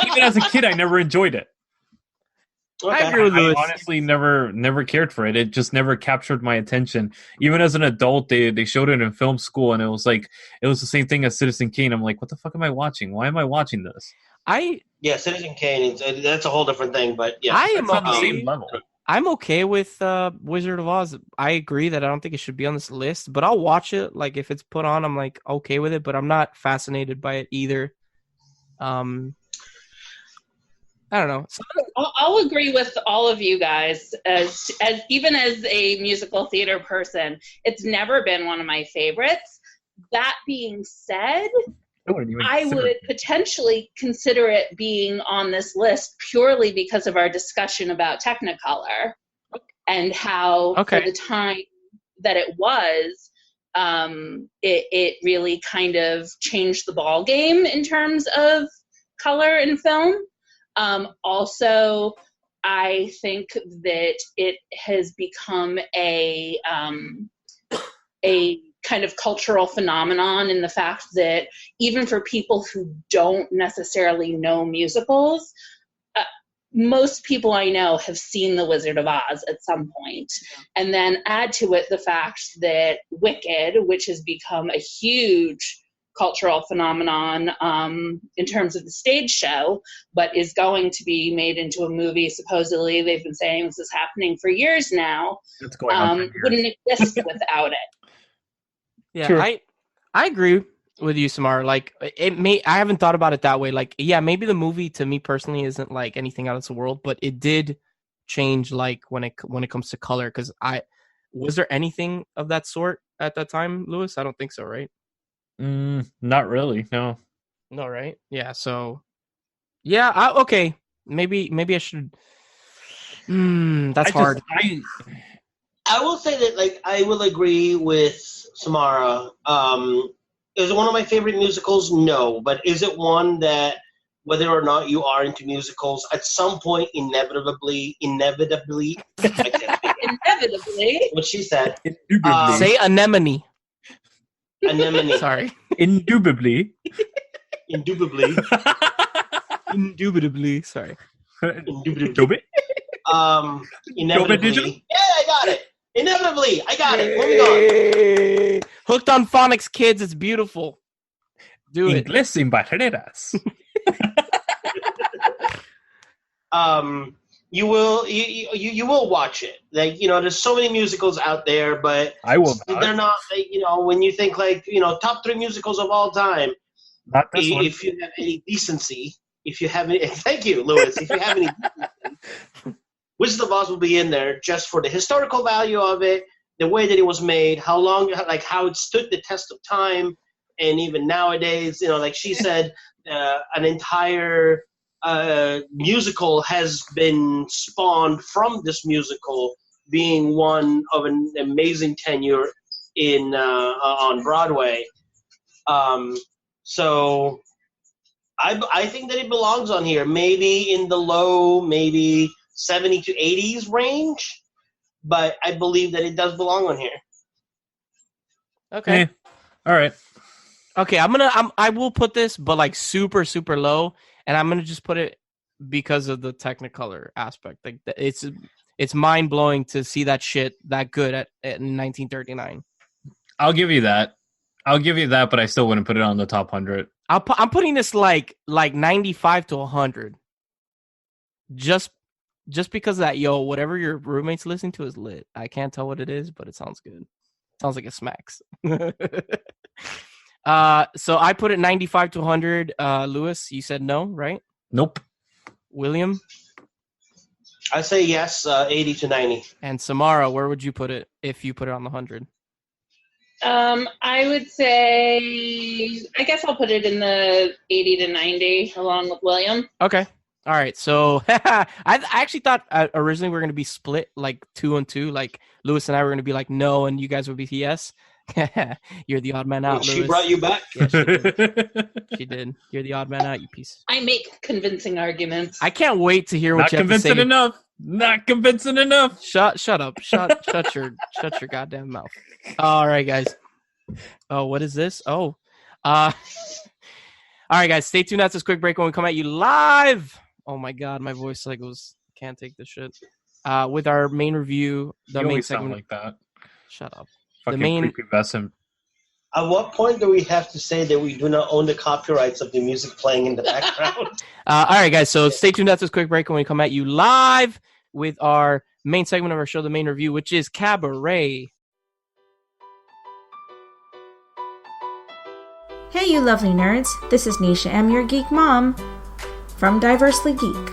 S2: Even as a kid, I never enjoyed it.
S3: Okay.
S1: I agree with Louis.
S2: I honestly never cared for it. It just never captured my attention. Even as an adult, they showed it in film school, and it was the same thing as Citizen Kane. I'm like, what the fuck am I watching? Why am I watching this?
S3: Citizen Kane, that's a whole different thing, but yeah.
S1: I am
S2: on the same level.
S1: I'm okay with Wizard of Oz. I agree that I don't think it should be on this list, but I'll watch it. Like if it's put on, I'm like okay with it, but I'm not fascinated by it either. I don't know.
S4: I'll agree with all of you guys. As even as a musical theater person, it's never been one of my favorites. That being said, I would potentially consider it being on this list purely because of our discussion about Technicolor and how for the time that it was, it really kind of changed the ball game in terms of color in film. Also, I think that it has become a kind of cultural phenomenon in the fact that even for people who don't necessarily know musicals, most people I know have seen The Wizard of Oz at some point. And then add to it the fact that Wicked, which has become a huge cultural phenomenon in terms of the stage show, but is going to be made into a movie. Supposedly, they've been saying this is happening for years now.
S2: It's going on for years.
S4: Wouldn't exist without it.
S1: Yeah,
S2: sure.
S1: I agree with you, Samara. Like I haven't thought about it that way. Like, yeah, maybe the movie to me personally isn't like anything out of this world, but it did change like when it comes to color. Because was there anything of that sort at that time, Louis? I don't think so, right?
S2: Not really. No,
S1: right? Yeah. So, yeah. Okay. Maybe I should. That's hard.
S3: I will say that, like, I will agree with Samara. Is it one of my favorite musicals? No. But is it one that, whether or not you are into musicals, at some point, inevitably, I can't speak.
S4: Inevitably.
S3: What she said.
S1: Say anemone.
S3: Anemone.
S1: Sorry.
S2: Indubitably.
S3: Indubitably.
S1: Sorry.
S3: Indubitably. Inevitably. Yeah, I got it. Inevitably, I got it. Moving on.
S1: Hey. Hooked on Phonics, kids. It's beautiful. Do it.
S2: Inglés sin barreras.
S3: You will watch it. Like, there's so many musicals out there, but
S2: I will not.
S3: they're not. Like, when you think like top 3 musicals of all time,
S2: Not this one.
S3: if you have any decency, thank you, Lewis. If you have any decency, Wizard of Oz will be in there just for the historical value of it, the way that it was made, how it stood the test of time, and even nowadays, like she said, an entire musical has been spawned from this musical being one of an amazing tenure in on Broadway. So I think that it belongs on here, maybe in the low, maybe 70 to 80s range, but I believe that it does belong on here.
S1: Okay.
S2: All right.
S1: Okay, I will put this, but like super, super low, and I'm gonna just put it because of the Technicolor aspect. Like it's mind blowing to see that shit that good at 1939.
S2: I'll give you that, but I still wouldn't put it on the top 100.
S1: I'm putting this like 95 to 100. Just because of that, whatever your roommate's listening to is lit. I can't tell what it is, but it sounds good. Sounds like it smacks. So I put it 95 to 100. Lewis, you said no, right?
S2: Nope.
S1: William?
S3: I say yes, 80 to 90.
S1: And Samara, where would you put it if you put it on the 100?
S4: I would say, I guess I'll put it in the 80 to 90 along with William.
S1: Okay. All right. So I actually thought originally we were going to be split like 2 and 2. Like Lewis and I were going to be like no, and you guys would be yes. You're the odd man out, Lewis.
S3: She brought you back.
S1: Yeah, she did. She did. You're the odd man out, you piece.
S4: I make convincing arguments.
S1: I can't wait to hear what
S2: Not
S1: you have to say.
S2: Not convincing enough.
S1: Shut up. Shut your goddamn mouth. All right, guys. Oh, what is this? Oh. All right, guys. Stay tuned after this quick break when we come at you live. Oh my god, my voice like goes can't take this shit. With our main review, the main segment.
S2: Sound like that.
S1: Shut up.
S2: Fucking
S1: The main
S2: prepubescent.
S3: At what point do we have to say that we do not own the copyrights of the music playing in the background?
S1: All right, guys. So stay tuned after this quick break when we come at you live with our main segment of our show, the main review, which is Cabaret.
S6: Hey, you lovely nerds. This is Nisha M., your geek mom from Diversely Geek.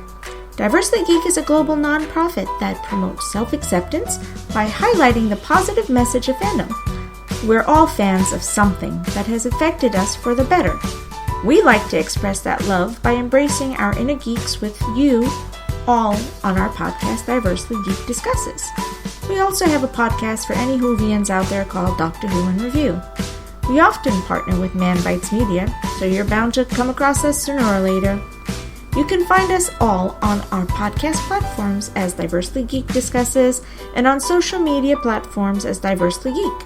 S6: Diversely Geek is a global nonprofit that promotes self-acceptance by highlighting the positive message of fandom. We're all fans of something that has affected us for the better. We like to express that love by embracing our inner geeks with you all on our podcast, Diversely Geek Discusses. We also have a podcast for any Whovians out there called Doctor Who in Review. We often partner with Manbitesmedia, so you're bound to come across us sooner or later. You can find us all on our podcast platforms as Diversely Geek Discusses and on social media platforms as Diversely Geek.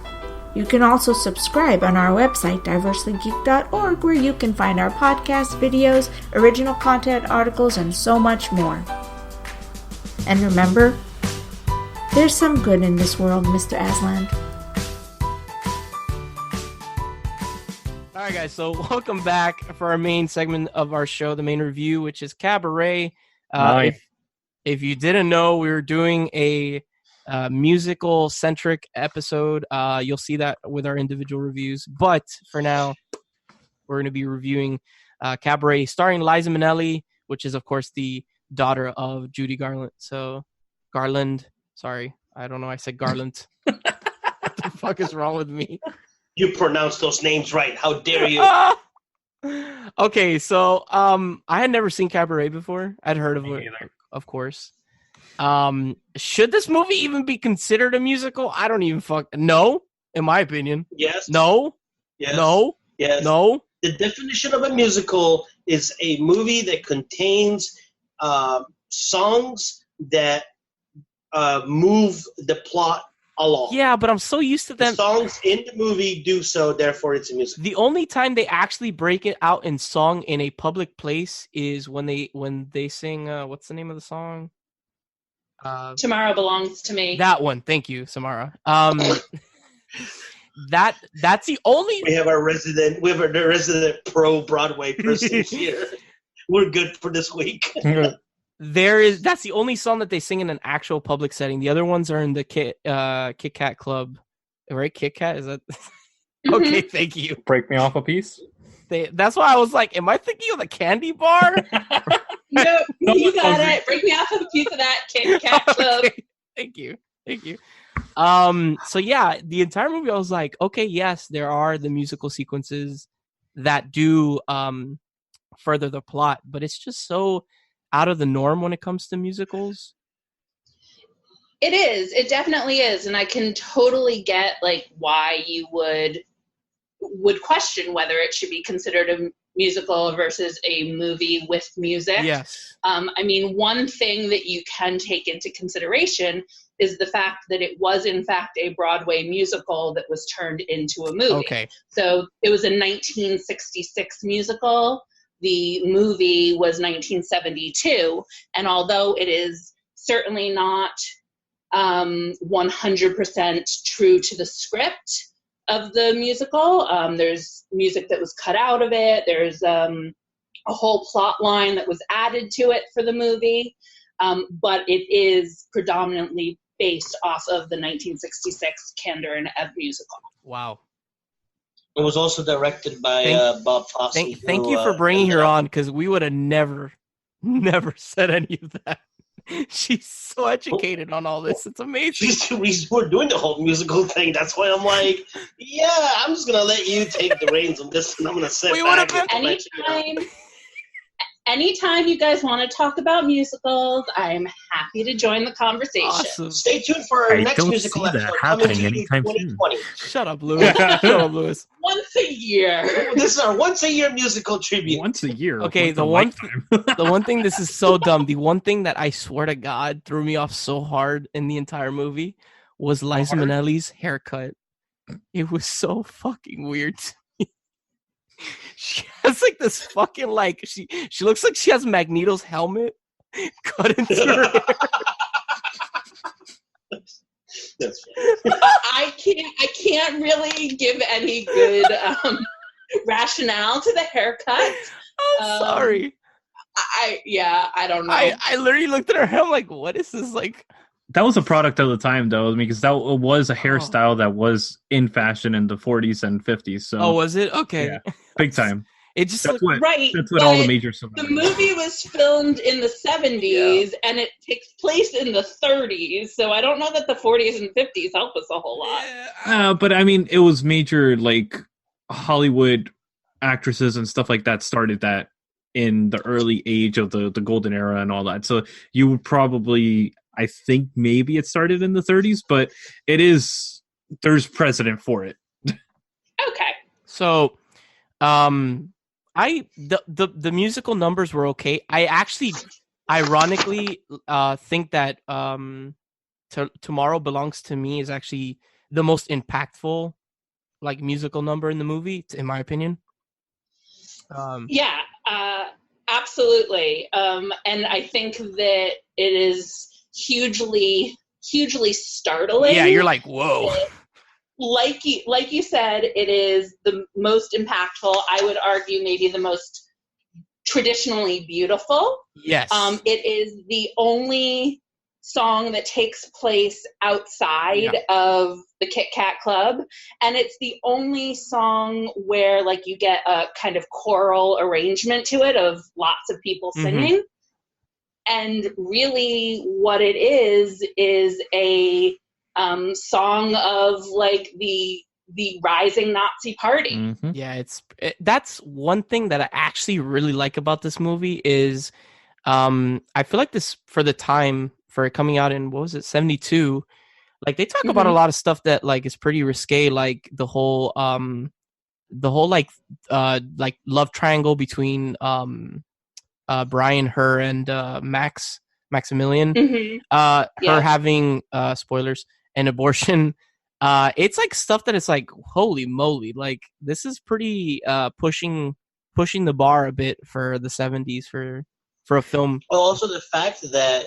S6: You can also subscribe on our website, diverselygeek.org, where you can find our podcasts, videos, original content, articles, and so much more. And remember, there's some good in this world, Mr. Aslan.
S1: All right, guys. So welcome back for our main segment of our show, the main review, which is Cabaret.
S2: Nice.
S1: If you didn't know, we were doing a musical-centric episode. You'll see that with our individual reviews. But for now, we're going to be reviewing Cabaret, starring Liza Minnelli, which is, of course, the daughter of Judy Garland. So, Garland. Sorry. I don't know. I said Garland. What the fuck is wrong with me?
S3: You pronounce those names right. How dare you?
S1: Okay, so I had never seen Cabaret before. I'd heard of it, of course. Should this movie even be considered a musical? I don't even no, in my opinion.
S3: Yes.
S1: No.
S3: Yes.
S1: No.
S3: Yes.
S1: No.
S3: The definition of a musical is a movie that contains songs that move the plot along.
S1: Yeah, but I'm so used to them.
S3: The songs in the movie do so, therefore it's a musical.
S1: The only time they actually break it out in song in a public place is when they sing what's the name of the song?
S4: Tomorrow Belongs to Me.
S1: That one. Thank you, Samara. That's the only.
S3: We have our resident pro Broadway person here. We're good for this week.
S1: That's the only song that they sing in an actual public setting. The other ones are in the Kit Kat Club, right? Kit Kat, is that? Okay, thank you.
S2: Break me off a piece.
S1: That's why I was like, am I thinking of the candy bar?
S4: No, you got it. Break me off a piece of that Kit Kat Club.
S1: Okay. Thank you. So yeah, the entire movie I was like, okay, yes, there are the musical sequences that do further the plot, but it's just so out of the norm when it comes to musicals.
S4: It is. It definitely is, and I can totally get like why you would question whether it should be considered a musical versus a movie with music.
S1: Yes.
S4: I mean, one thing that you can take into consideration is the fact that it was in fact a Broadway musical that was turned into a movie.
S1: Okay.
S4: So it was a 1966 musical. The movie was 1972, and although it is certainly not 100% true to the script of the musical, there's music that was cut out of it. There's a whole plot line that was added to it for the movie, but it is predominantly based off of the 1966 Kander and Ebb musical.
S1: Wow.
S3: It was also directed by Bob Fosse.
S1: Thank you for bringing her on, because we would have never said any of that. She's so educated on all this. It's amazing.
S3: She's the reason we're doing the whole musical thing. That's why I'm like, yeah, I'm just going to let you take the reins on this, and I'm going to sit back.
S4: Anytime you guys want to talk about musicals, I'm happy to join the conversation.
S1: Awesome.
S3: Stay tuned for our next musical episode coming to you in 2020.
S1: Shut up, Lewis. Shut up, Lewis.
S4: Once a year.
S3: This is our once-a-year musical tribute.
S2: Once a year.
S1: Okay, the one thing, this is so dumb. The one thing that I swear to God threw me off so hard in the entire movie was Liza Minnelli's haircut. It was so fucking weird to me. She has like this fucking like she looks like she has Magneto's helmet cut into her hair.
S3: That's
S4: I can't really give any good rationale to the haircut.
S1: I'm sorry.
S4: I don't know.
S1: I literally looked at her hair. I'm like, what is this like?
S2: That was a product of the time, though, because that was a hairstyle that was in fashion in the 40s and 50s. So,
S1: was it? Okay.
S2: Yeah, big time.
S1: It just
S2: that's what all the major stuff.
S4: The movie was filmed in the 70s, and it takes place in the 30s. So I don't know that the 40s and 50s help us a whole lot.
S2: But I mean, it was major like Hollywood actresses and stuff like that started that in the early age of the golden era and all that. So you would probably. I think maybe it started in the 30s, but there's precedent for it.
S4: Okay.
S1: So, the musical numbers were okay. I actually, ironically, think that Tomorrow Belongs to Me is actually the most impactful, like, musical number in the movie, in my opinion.
S4: Yeah, absolutely. And I think that it is hugely startling.
S1: Yeah, you're like, whoa.
S4: Like you said, it is the most impactful. I would argue maybe the most traditionally beautiful.
S1: Yes.
S4: It is the only song that takes place outside of the Kit Kat Club, and it's the only song where like you get a kind of choral arrangement to it of lots of people singing. Mm-hmm. And really what it is a song of like the rising Nazi party.
S1: Mm-hmm. Yeah, that's one thing that I actually really like about this movie is I feel like this, for the time, for it coming out in, what was it, 72, like they talk about a lot of stuff that like is pretty risque, like the whole like love triangle between Brian, her, and Maximilian. Her having spoilers, an abortion. It's like stuff that it's like, holy moly, like this is pretty pushing the bar a bit for the 70s for a film.
S3: Well, also the fact that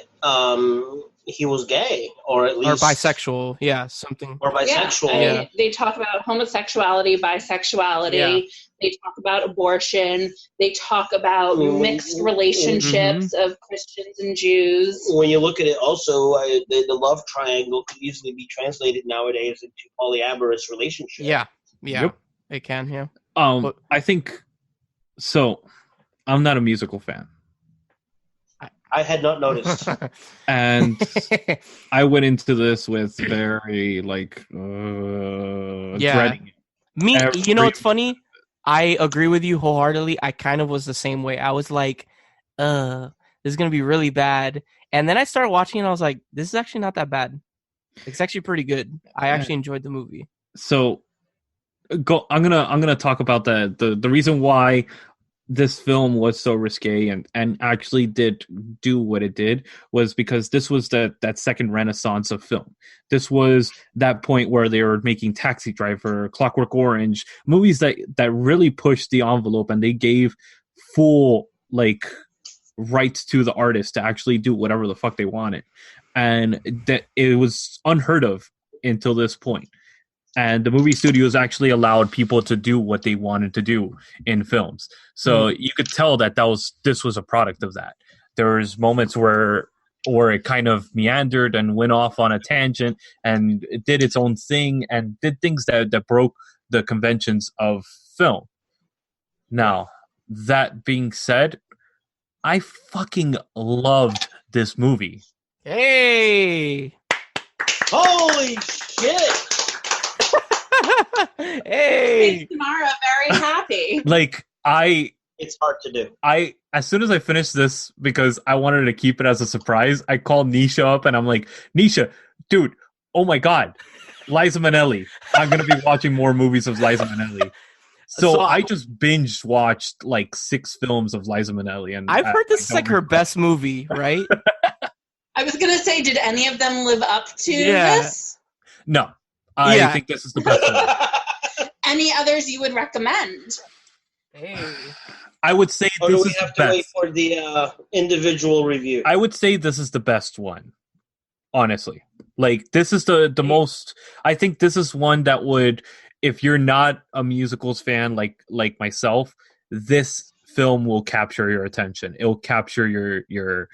S3: he was gay, or at least
S1: or bisexual. Yeah, something.
S3: Or bisexual.
S4: I mean, they talk about homosexuality, bisexuality.
S1: Yeah.
S4: They talk about abortion. They talk about mixed relationships of Christians and Jews.
S3: When you look at it, also the love triangle could easily be translated nowadays into polyamorous relationship.
S1: Yeah.
S2: Yep.
S1: It can. Yeah.
S2: I think so. I'm not a musical fan.
S3: I had not noticed.
S2: And I went into this with very dreading it.
S1: Me, you know what's funny? I agree with you wholeheartedly. I kind of was the same way. I was like, this is going to be really bad. And then I started watching and I was like, this is actually not that bad. It's actually pretty good. I actually enjoyed the movie.
S2: So I'm gonna talk about the reason why this film was so risque and actually did do what it did was because this was that second renaissance of film. This was that point where they were making Taxi Driver, Clockwork Orange, movies that really pushed the envelope, and they gave full rights to the artist to actually do whatever the fuck they wanted. And that it was unheard of until this point. And the movie studios actually allowed people to do what they wanted to do in films. So you could tell that this was a product of that. There was moments where it kind of meandered and went off on a tangent and it did its own thing and did things that broke the conventions of film. Now, that being said, I fucking loved this movie.
S1: Hey!
S3: Holy shit!
S1: Hey!
S4: Makes Tamara very happy.
S3: It's hard to do.
S2: As soon as I finished this, because I wanted to keep it as a surprise, I called Nisha up and I'm like, Nisha, dude, oh my god, Liza Minnelli. I'm going to be watching more movies of Liza Minnelli. So I just binge watched 6 films of Liza Minnelli. And
S1: I've heard this is her best movie, right?
S4: I was going to say, did any of them live up to this?
S2: No. I think this is the best one.
S4: Any others you would recommend?
S1: Hey.
S2: I would say
S3: or
S2: this
S3: do we
S2: is
S3: have
S2: the
S3: to
S2: best.
S3: wait for the individual review?
S2: I would say this is the best one. Honestly. This is the most... I think this is one that would... If you're not a musicals fan like myself, this film will capture your attention. It will capture your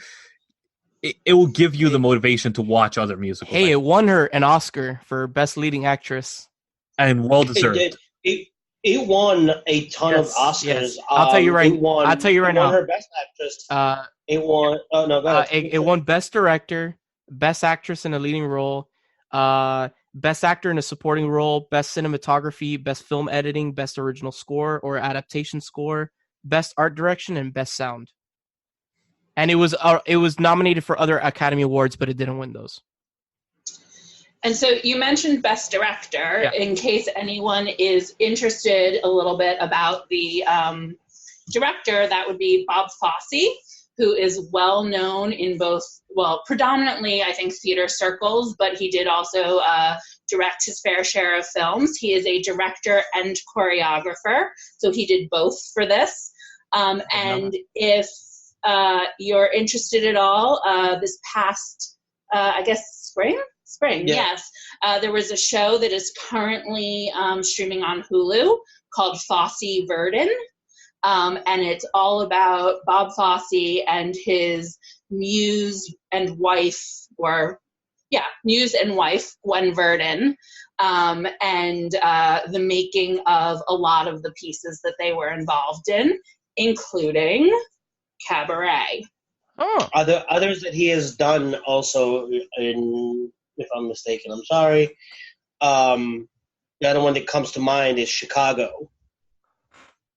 S2: it will give you the motivation to watch other musicals.
S1: Hey, it won her an Oscar for Best Leading Actress.
S2: And well deserved.
S3: It won a ton of Oscars.
S1: Yes. I'll tell you right now.
S3: It won her Best Actress. It won... Oh, no, go ahead.
S1: It won Best Director, Best Actress in a Leading Role, Best Actor in a Supporting Role, Best Cinematography, Best Film Editing, Best Original Score or Adaptation Score, Best Art Direction, and Best Sound. And it was nominated for other Academy Awards, but it didn't win those.
S4: And so you mentioned Best Director. In case anyone is interested a little bit about the director, that would be Bob Fosse, who is well known in both, predominantly, I think, theater circles, but he did also direct his fair share of films. He is a director and choreographer, so he did both for this. And if you're interested at all, this past, I guess, spring, yes. There was a show that is currently streaming on Hulu called Fosse Verdon. And it's all about Bob Fosse and his muse and wife, Gwen Verdon, and the making of a lot of the pieces that they were involved in, including Cabaret.
S1: Oh.
S3: Are there others that he has done also in, if I'm mistaken, I'm sorry. The other one that comes to mind is Chicago.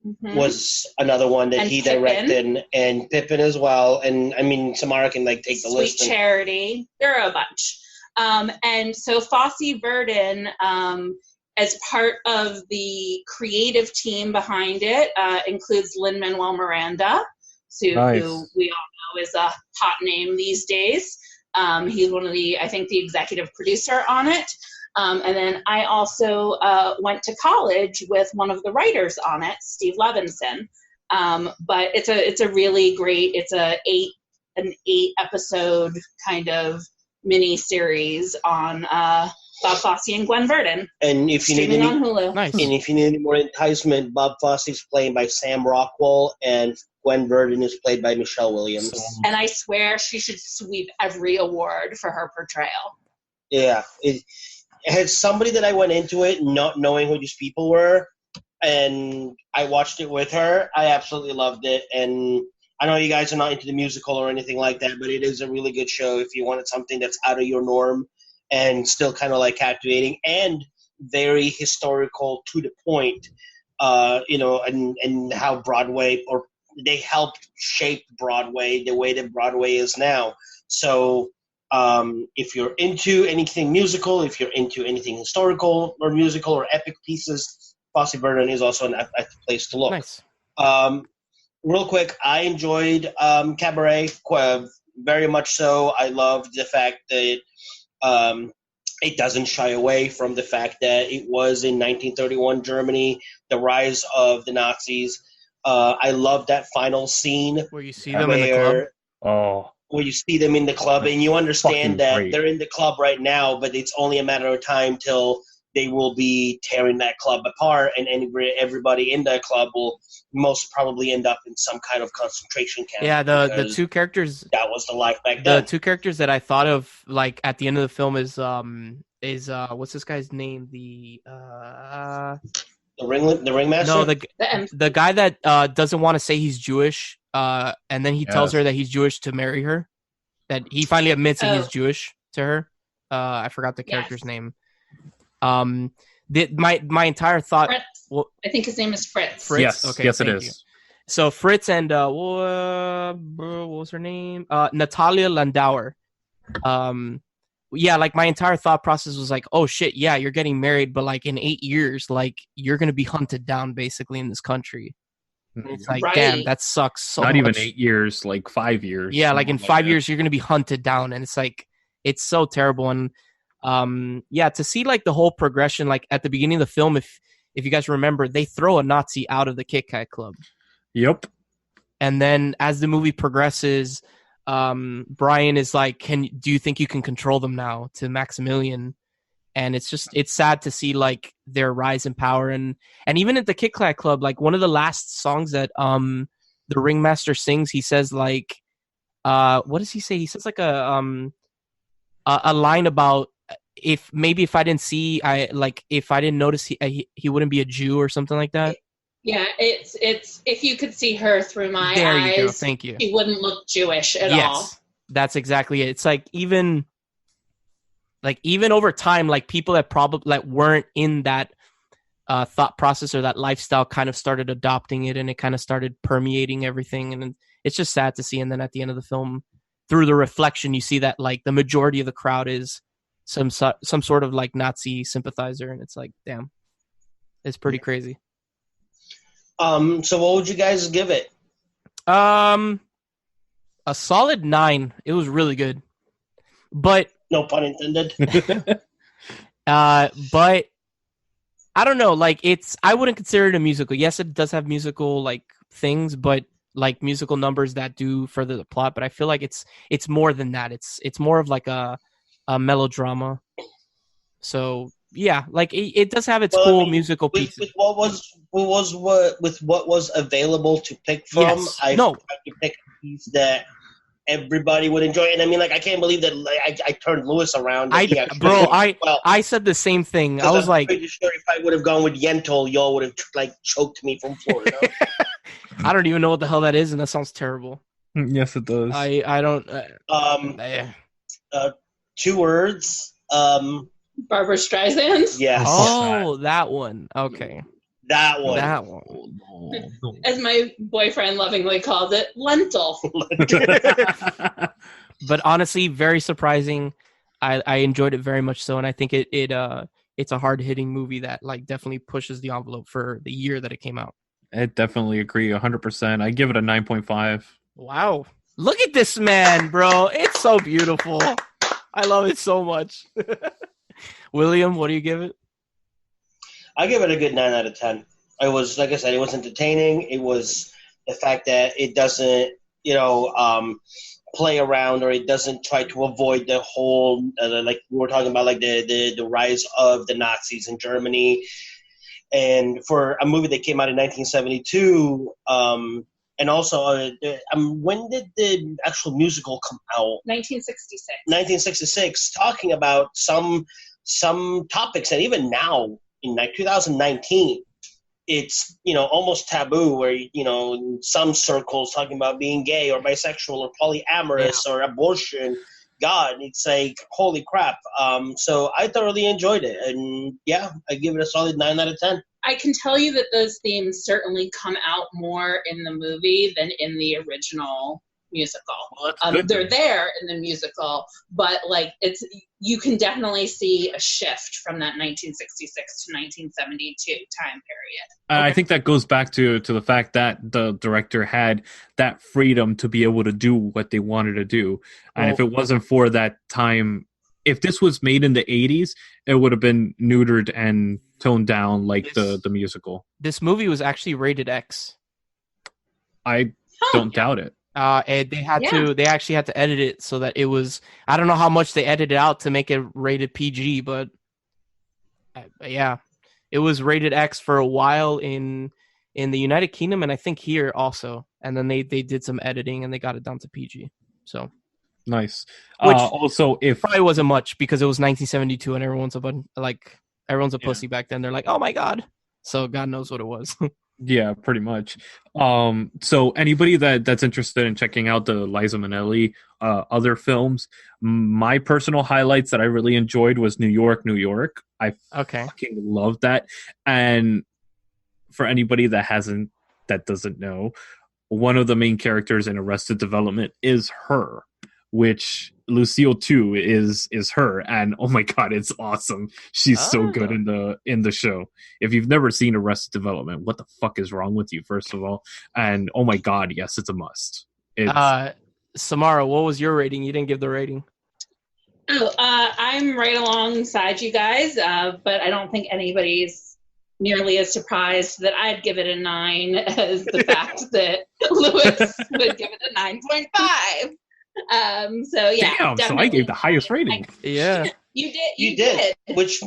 S3: Mm-hmm. Was another one that he directed, and Pippin as well. And I mean, Samara can take the list.
S4: Sweet Charity. There are a bunch. And so Fosse Verdon, as part of the creative team behind it, includes Lin-Manuel Miranda, who we all know is a hot name these days. He's one of the executive producer on it. And then I also went to college with one of the writers on it, Steve Levinson. But it's a really great, it's an 8 episode kind of mini series on Bob Fosse and Gwen Verdon.
S3: And if you need
S4: Streaming
S3: any,
S4: on Hulu.
S1: Nice.
S3: and if you need any more enticement, Bob Fosse is played by Sam Rockwell, and Gwen Verdon is played by Michelle Williams.
S4: And I swear she should sweep every award for her portrayal.
S3: Yeah, it had somebody that I went into it not knowing who these people were, and I watched it with her. I absolutely loved it, and I know you guys are not into the musical or anything like that, but it is a really good show if you wanted something that's out of your norm and still kind of like captivating and very historical to the point, and how Broadway, or they helped shape Broadway the way that Broadway is now. So if you're into anything musical, if you're into anything historical or musical or epic pieces, Fosse Verdon is also a place to look.
S1: Nice.
S3: Real quick, I enjoyed Cabaret very much so. I loved the fact that it doesn't shy away from the fact that it was in 1931 Germany, the rise of the Nazis. I love that final scene
S1: Where you see them in the club.
S2: Oh,
S3: where you see them in the club, and you understand that
S2: great.
S3: they're in the club right now, but it's only a matter of time till they will be tearing that club apart, and everybody in that club will most probably end up in some kind of concentration camp.
S1: Yeah, the two characters.
S3: That was the life back
S1: The
S3: then.
S1: two characters that I thought of, like at the end of the film, is what's this guy's name? The
S3: ringmaster.
S1: no, the guy that doesn't want to say he's Jewish, and then he tells her that he's Jewish to marry her. That he finally admits that he's Jewish to her. I forgot the character's name. My entire thought.
S4: Fritz.
S1: Well,
S4: I think his name is Fritz.
S1: Fritz?
S2: yes,
S1: Okay,
S2: yes, it
S1: thank
S2: is.
S1: you. So Fritz and what was her name? Natalia Landauer. Yeah, like my entire thought process was like, oh shit, yeah, you're getting married, but like in 8 years, like you're gonna be hunted down basically in this country. And it's like,
S4: Right.
S1: damn, that sucks so
S2: Not
S1: much.
S2: even 8 years, like 5 years.
S1: Yeah, like in
S2: something
S1: 5
S2: that.
S1: years, you're gonna be hunted down, and it's like, it's so terrible. And yeah, to see like the whole progression, like at the beginning of the film, if you guys remember, they throw a Nazi out of the Kit Kat Club.
S2: Yep.
S1: And then as the movie progresses, Brian is like, do you think you can control them now, to Maximilian? And it's sad to see like their rise in power. And even at the Kit Kat Club, like one of the last songs that the ringmaster sings, he says like, what does he say? He says like a line about if I didn't see, if I didn't notice he wouldn't be a Jew or something like that.
S4: Yeah, it's if you could see her through my
S1: There
S4: eyes,
S1: you go. Thank you.
S4: she wouldn't look Jewish at all.
S1: That's exactly it. It's like even over time, like people that probably like weren't in that thought process or that lifestyle kind of started adopting it, and it kind of started permeating everything. And it's just sad to see. And then at the end of the film, through the reflection, you see that like the majority of the crowd is some sort of like Nazi sympathizer, and it's like, damn, it's pretty crazy.
S3: So what would you guys give it?
S1: A solid 9. It was really good, but
S3: No pun intended.
S1: but I don't know. Like I wouldn't consider it a musical. Yes, it does have musical like things, but like musical numbers that do further the plot. But I feel like it's more than that. It's more of like a melodrama. So yeah, like it does have its cool musical pieces.
S3: With what was available to pick from,
S1: Yes.
S3: I tried to pick a piece that everybody would enjoy. And I mean, like, I can't believe that I turned Lewis around.
S1: I said the same thing. I was like,
S3: pretty sure if I would have gone with Yentl, y'all would have like choked me from Florida.
S1: I don't even know what the hell that is, and that sounds terrible.
S2: Yes, it does.
S1: I don't.
S3: 2 words.
S4: Barbara Streisand.
S3: Yes.
S1: Oh, that one. Okay.
S3: That one.
S1: That one.
S4: As my boyfriend lovingly called it, lentil.
S1: But honestly, very surprising. I enjoyed it very much so, and I think it's a hard-hitting movie that like definitely pushes the envelope for the year that it came out.
S2: I definitely agree 100%. I give it a 9.5.
S1: Wow. Look at this man, bro. It's so beautiful. I love it so much. William, what do you give it?
S3: I give it a good 9 out of 10. It was, like I said, it was entertaining. It was the fact that it doesn't, play around, or it doesn't try to avoid the whole like we were talking about, like the rise of the Nazis in Germany. And for a movie that came out in 1972, and also when did the actual musical come out?
S4: 1966.
S3: 1966, talking about some topics, and even now in 2019, it's almost taboo, where in some circles talking about being gay or bisexual or polyamorous or abortion. God, it's like, holy crap. So I thoroughly enjoyed it, and yeah, I give it a solid 9 out of 10.
S4: I can tell you that those themes certainly come out more in the movie than in the original musical.
S2: Well, that's good.
S4: They're there in the musical, but like you can definitely see a shift from that 1966 to 1972 time period.
S2: I think that goes back to the fact that the director had that freedom to be able to do what they wanted to do. And if it wasn't for that time, if this was made in the 80s, it would have been neutered and toned down like the musical.
S1: This movie was actually rated X.
S2: I don't doubt it.
S1: And they actually had to edit it so that it was, I don't know how much they edited out to make it rated PG, but yeah, it was rated X for a while in the United Kingdom, and I think here also. And then they did some editing and they got it down to PG. So
S2: nice.
S1: Which
S2: also, if
S1: probably wasn't much because it was 1972 and everyone's a pussy back then. They're like, oh my God. So God knows what it was.
S2: Yeah, pretty much. So anybody that's interested in checking out the Liza Minnelli other films, my personal highlights that I really enjoyed was New York, New York. I fucking loved that. And for anybody that doesn't know, one of the main characters in Arrested Development is her, which Lucille too is her, and oh my God, it's awesome. She's so good in the show. If you've never seen Arrested Development, what the fuck is wrong with you, first of all? And oh my God, yes, it's a must.
S1: Samara, what was your rating? You didn't give the rating.
S4: I'm right alongside you guys, but I don't think anybody's nearly as surprised that I'd give it a 9 as the fact that Lewis would give it a 9.5. So yeah,
S2: damn, so I gave the highest rating.
S1: Yeah,
S3: you did, which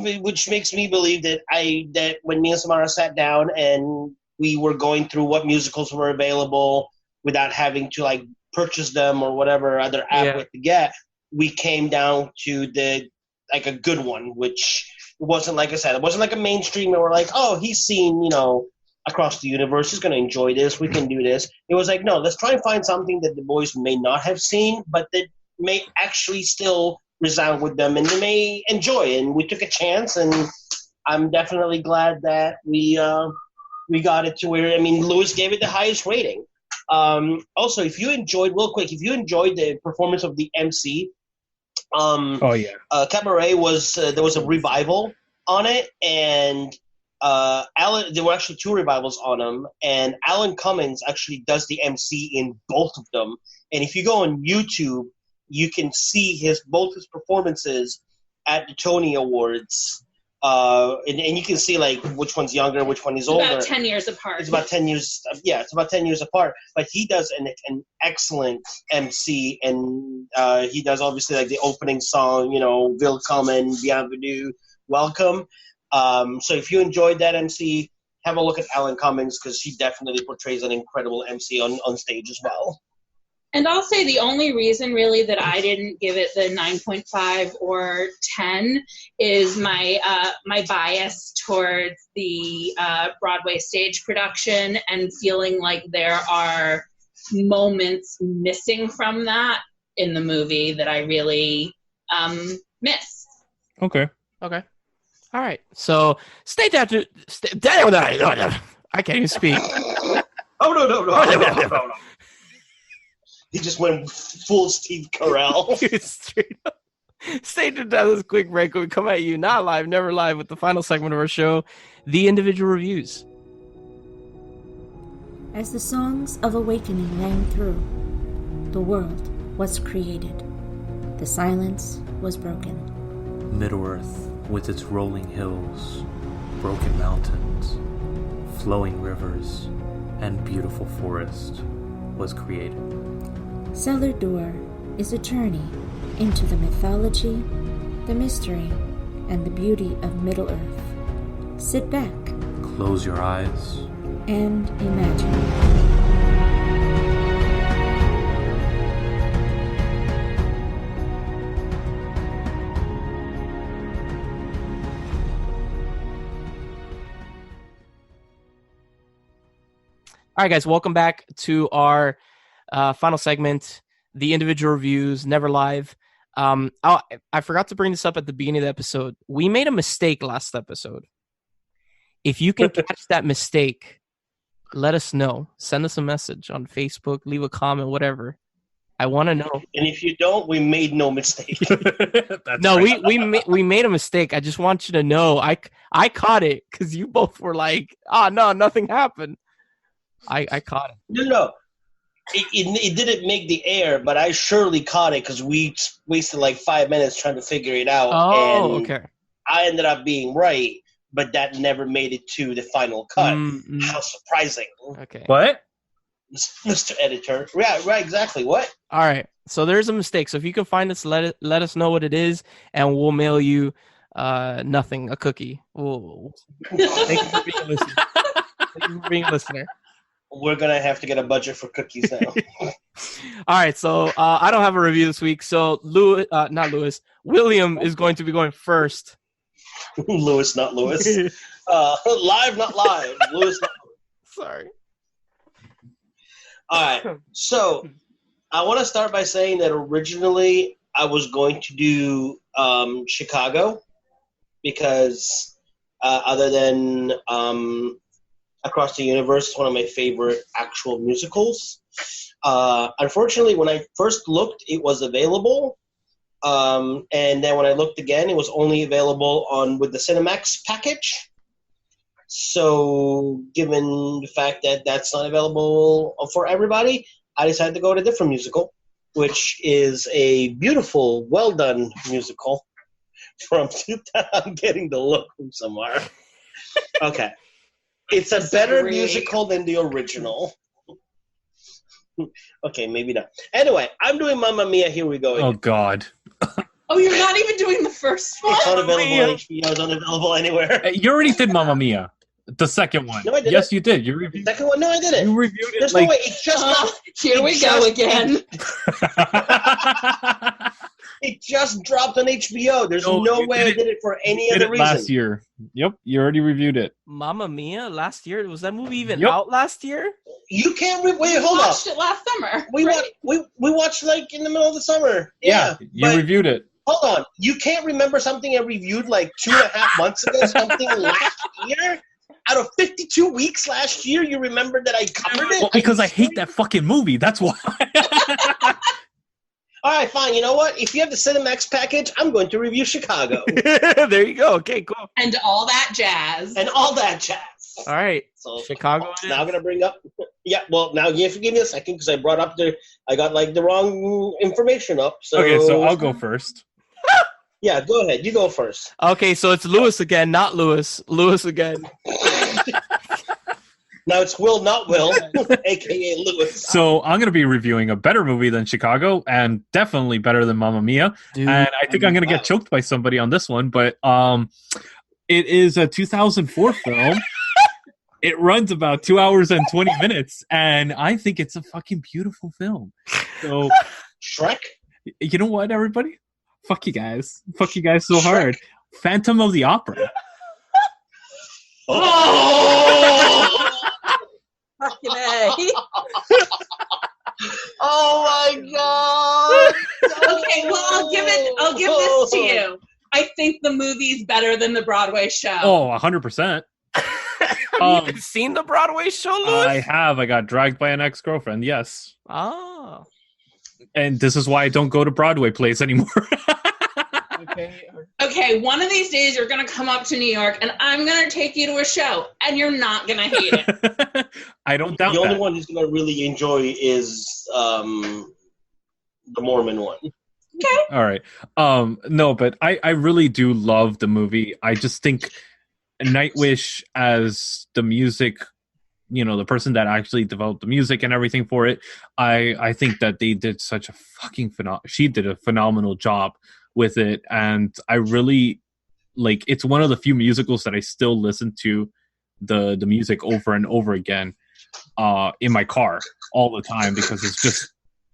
S3: makes me believe that when me and Samara sat down and we were going through what musicals were available without having to like purchase them or whatever other app to get, we came down to a good one, which wasn't, like I said, it wasn't like a mainstream where we're like, oh, he's seen across the universe, he's going to enjoy this, we can do this. It was like, no, let's try and find something that the boys may not have seen, but that may actually still resound with them and they may enjoy. And we took a chance, and I'm definitely glad that we got it to where, Lewis gave it the highest rating. Also, if you enjoyed the performance of the MC, Cabaret there was a revival on it, and there were actually 2 revivals on them, and Alan Cummings actually does the MC in both of them. And if you go on YouTube, you can see both his performances at the Tony Awards, and you can see like which one's younger, which one is older.
S4: About 10 years apart.
S3: It's about 10 years. Yeah, it's about 10 years apart. But he does an excellent MC, and he does obviously like the opening song, Willkommen, Bienvenue, welcome. So if you enjoyed that MC, have a look at Alan Cummings, because he definitely portrays an incredible MC on stage as well.
S4: And I'll say the only reason really that I didn't give it the 9.5 or 10 is my bias towards the Broadway stage production, and feeling like there are moments missing from that in the movie that I really miss.
S2: Okay.
S1: All right. So stay down to. I can't even speak.
S3: No. He just went full Steve Carell.
S1: Straight up. Stay tuned to this quick break when we come at you, not live, never live, with the final segment of our show, the individual reviews.
S6: As the songs of awakening rang through, the world was created. The silence was broken.
S5: Middle-earth, with its rolling hills, broken mountains, flowing rivers, and beautiful forest, was created.
S6: Cellar Door is a journey into the mythology, the mystery, and the beauty of Middle-earth. Sit back
S5: Close your eyes.
S6: and imagine.
S1: All right, guys, welcome back to our final segment, the individual reviews, never live. I forgot to bring this up at the beginning of the episode. We made a mistake last episode. If you can catch that mistake, let us know. Send us a message on Facebook, leave a comment, whatever. I want to know.
S3: And if you don't, we made no mistake.
S1: No, we made a mistake. I just want you to know. I caught it because you both were like, no, nothing happened. I caught it.
S3: No. It didn't make the air, but I surely caught it because we wasted like 5 minutes trying to figure it out.
S1: Oh,
S3: and
S1: okay.
S3: I ended up being right, but that never made it to the final cut. How surprising.
S1: Okay.
S2: What?
S3: Mr. Editor. Yeah, right, exactly. What?
S1: All right. So there's a mistake. So if you can find us, let us know what it is, and we'll mail you nothing, a cookie. Thank you for being a listener. Thank you for being a listener.
S3: We're going to have to get a budget for cookies now.
S1: All right, so I don't have a review this week, so William is going to be going first.
S3: Lewis, not Lewis. Live, not live. Lewis, not Lewis.
S1: Sorry.
S3: All right, so I want to start by saying that originally I was going to do Chicago because other than Across the Universe, it's one of my favorite actual musicals. Unfortunately, when I first looked, it was available. And then when I looked again, it was only available with the Cinemax package. So given the fact that that's not available for everybody, I decided to go to a different musical, which is a beautiful, well-done musical from I'm getting the look from somewhere. Okay. It's a better musical than the original. Okay, maybe not. Anyway, I'm doing Mamma Mia. Here we go again.
S2: Oh, God.
S4: Oh, you're not even doing the first one?
S3: It's not available on HBO. It's not available anywhere.
S2: You already did Mamma Mia. The second one.
S3: No, I didn't.
S2: Yes, you did. You reviewed.
S3: Second one? No, I didn't.
S2: You reviewed it.
S3: There's
S2: like...
S3: no way. It just
S4: Here we go again.
S3: It just dropped on HBO. There's no way I did it for any other reason.
S2: Last year. Yep, you already reviewed it.
S1: Mamma Mia last year? Was that movie even out last year?
S3: You can't wait. Hold on.
S4: We watched it last summer.
S3: We watched like in the middle of the summer. Yeah,
S2: you reviewed it.
S3: Hold on. You can't remember something I reviewed like 2.5 months ago? Something last year? Out of 52 weeks last year, you remember that I covered it?
S2: Well, because I hate that fucking movie. That's why.
S3: All right, fine. You know what? If you have the Cinemax package, I'm going to review Chicago.
S1: There you go. Okay, cool.
S4: And all that jazz.
S1: All right.
S3: So
S1: Chicago.
S3: Now I'm going to bring up. Yeah, well, now you have to give me a second because I brought up I got like the wrong information up. So.
S2: Okay, so I'll go first.
S3: Yeah, go ahead. You go first.
S1: Okay, so it's Lewis again, not Lewis. Lewis again.
S3: Now it's Will, not Will, a.k.a. Lewis.
S2: So I'm going to be reviewing a better movie than Chicago, and definitely better than Mamma Mia. Dude, and I think I'm going to get choked by somebody on this one, but it is a 2004 film. It runs about 2 hours and 20 minutes, and I think it's a fucking beautiful film. So,
S3: Shrek?
S2: You know what, everybody? Fuck you guys. Fuck you guys so hard. Phantom of the Opera.
S3: Oh!
S4: Fucking A.
S3: Oh my god!
S4: Okay, well I'll give this to you. I think the movie's better than the Broadway show.
S2: Oh, 100%.
S1: Have you seen the Broadway show, Lewis?
S2: I have. I got dragged by an ex-girlfriend, yes.
S1: Oh.
S2: And this is why I don't go to Broadway plays anymore.
S4: Okay, one of these days you're going to come up to New York and I'm going to take you to a show and you're not going to hate it.
S2: I don't doubt that.
S3: The only one who's going to really enjoy is the Mormon one.
S4: Okay.
S2: All right. No, but I really do love the movie. I just think Nightwish as the music the person that actually developed the music and everything for it. I think that they did such a fucking she did a phenomenal job with it, and I really it's one of the few musicals that I still listen to the music over and over again in my car all the time, because it's just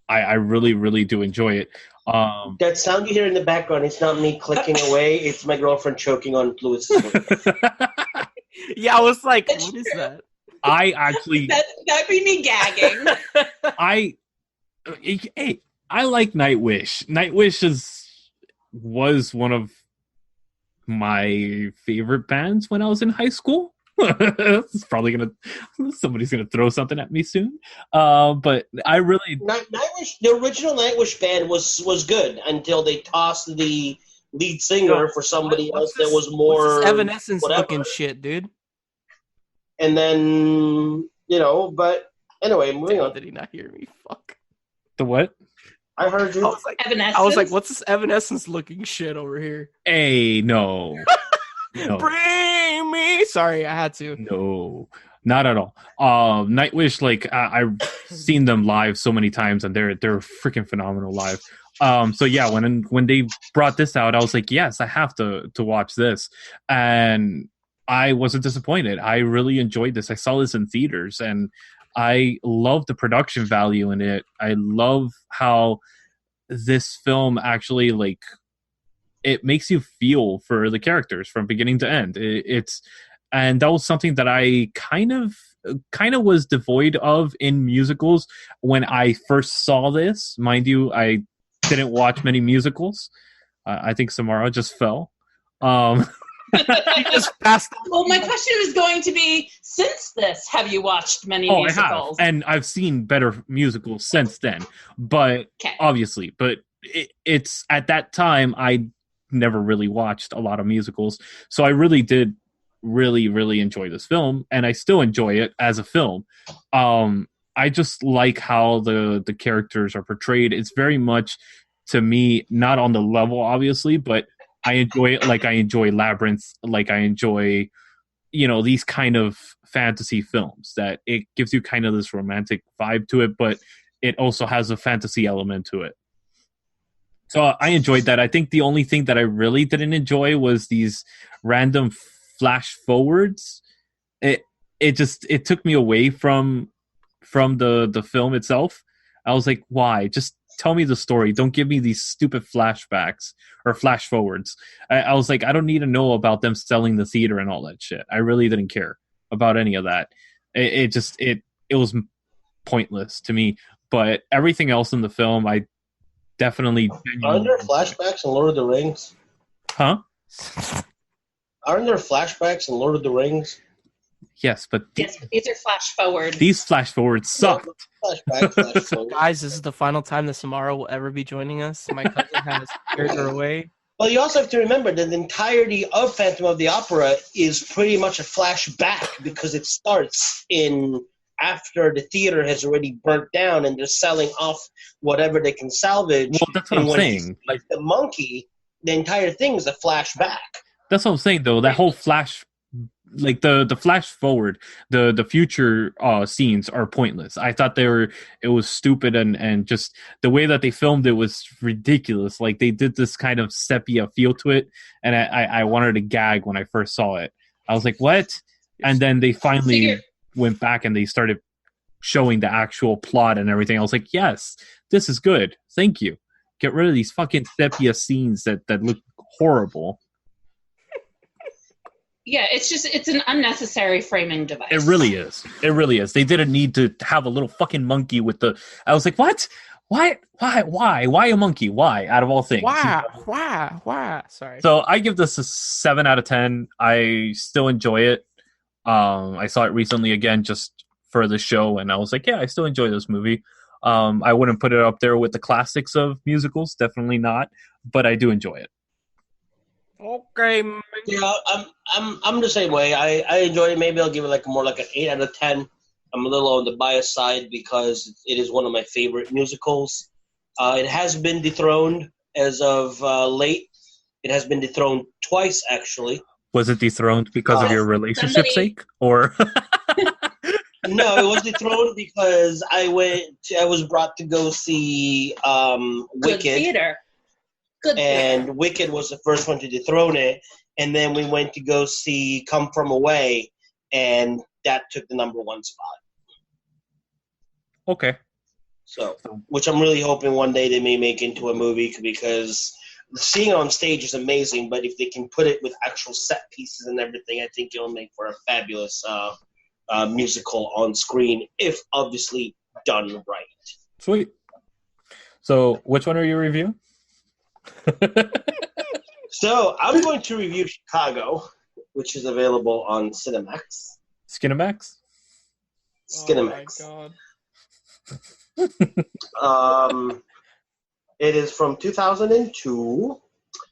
S2: I really, really do enjoy it.
S3: That sound you hear in the background, it's not me clicking away, it's my girlfriend choking on Lewis's food.
S1: Yeah, I was like, what is that?
S2: I actually
S4: that'd be me gagging.
S2: I like Nightwish. Nightwish was one of my favorite bands when I was in high school. It's probably somebody's gonna throw something at me soon. But I really
S3: Nightwish. The original Nightwish band was good until they tossed the lead singer for somebody else that was more
S1: Evanescence
S3: whatever.
S1: Looking shit, dude.
S3: And then but anyway, moving on.
S1: Did he not hear me? Fuck.
S2: The what?
S3: I heard you.
S4: Evanescence?
S1: I was like, what's this Evanescence looking shit over here?
S2: Hey, no. No.
S1: Bring me. Sorry, I had to.
S2: No, not at all. Nightwish, I've seen them live so many times, and they're freaking phenomenal live. So yeah, when they brought this out, I was like, yes, I have to watch this, and I wasn't disappointed. I really enjoyed this. I saw this in theaters, and I love the production value in it. I love how this film actually it makes you feel for the characters from beginning to end. And that was something that I kind of was devoid of in musicals when I first saw this. Mind you, I didn't watch many musicals. I think Samara just fell.
S1: He just passed.
S4: Well, my question is going to be, since this, have you watched many musicals?
S2: I have, and I've seen better musicals since then. But obviously, it's at that time I never really watched a lot of musicals, so I really did really enjoy this film, and I still enjoy it as a film. I just like how the characters are portrayed. It's very much, to me, not on the level obviously, but I enjoy it like I enjoy Labyrinth, like I enjoy these kind of fantasy films, that it gives you kind of this romantic vibe to it, but it also has a fantasy element to it. So I enjoyed that. I think the only thing that I really didn't enjoy was these random flash forwards. It took me away from the film itself. I was like, why? Just tell me the story. Don't give me these stupid flashbacks or flash forwards. I was like, I don't need to know about them selling the theater and all that shit. I really didn't care about any of that. It was pointless to me. But everything else in the film, I definitely.
S3: Aren't there flashbacks in Lord of the Rings?
S2: Huh?
S3: Aren't there flashbacks in Lord of the Rings?
S2: Yes, but
S4: yes, these are flash forwards.
S2: These flash forwards sucked.
S3: Flashback.
S1: Guys, this is the final time that Samara will ever be joining us. My cousin has carried her away.
S3: Well, you also have to remember that the entirety of Phantom of the Opera is pretty much a flashback, because it starts after the theater has already burnt down and they're selling off whatever they can salvage.
S2: Well, that's what I'm saying.
S3: Like the monkey, the entire thing is a flashback.
S2: That's what I'm saying, though. That whole flash, the flash forward, the future scenes are pointless. I thought it was stupid, and just the way that they filmed it was ridiculous. Like, they did this kind of sepia feel to it, and I wanted to gag when I first saw it. I was like, what? And then they finally went back and they started showing the actual plot and everything. I was like, yes, this is good. Thank you. Get rid of these fucking sepia scenes that look horrible.
S4: Yeah, it's an unnecessary framing device.
S2: It really is. It really is. They didn't need to have a little fucking monkey with the... I was like, what? Why? Why a monkey? Why? Out of all things.
S1: Why? Sorry.
S2: So I give this a 7 out of 10. I still enjoy it. I saw it recently again just for the show, and I was like, yeah, I still enjoy this movie. I wouldn't put it up there with the classics of musicals. Definitely not. But I do enjoy it.
S1: Okay.
S3: Yeah, I'm the same way. I enjoy it. Maybe I'll give it more like an 8 out of 10. I'm a little on the biased side because it is one of my favorite musicals. It has been dethroned as of late. It has been dethroned twice, actually.
S2: Was it dethroned because of your relationship's sake, or?
S3: No, it was dethroned because I was brought to go see
S4: Good
S3: Wicked,
S4: theater. Good
S3: and
S4: theater.
S3: Wicked was the first one to dethrone it. And then we went to go see Come From Away, and that took the number one spot.
S2: Okay.
S3: So, which I'm really hoping one day they may make into a movie, because seeing it on stage is amazing, but if they can put it with actual set pieces and everything, I think it'll make for a fabulous musical on screen, if obviously done right.
S2: Sweet. So, which one are you reviewing?
S3: So, I'm going to review Chicago, which is available on Cinemax.
S2: Skinemax?
S3: Skinemax.
S1: Oh my god.
S3: It is from 2002.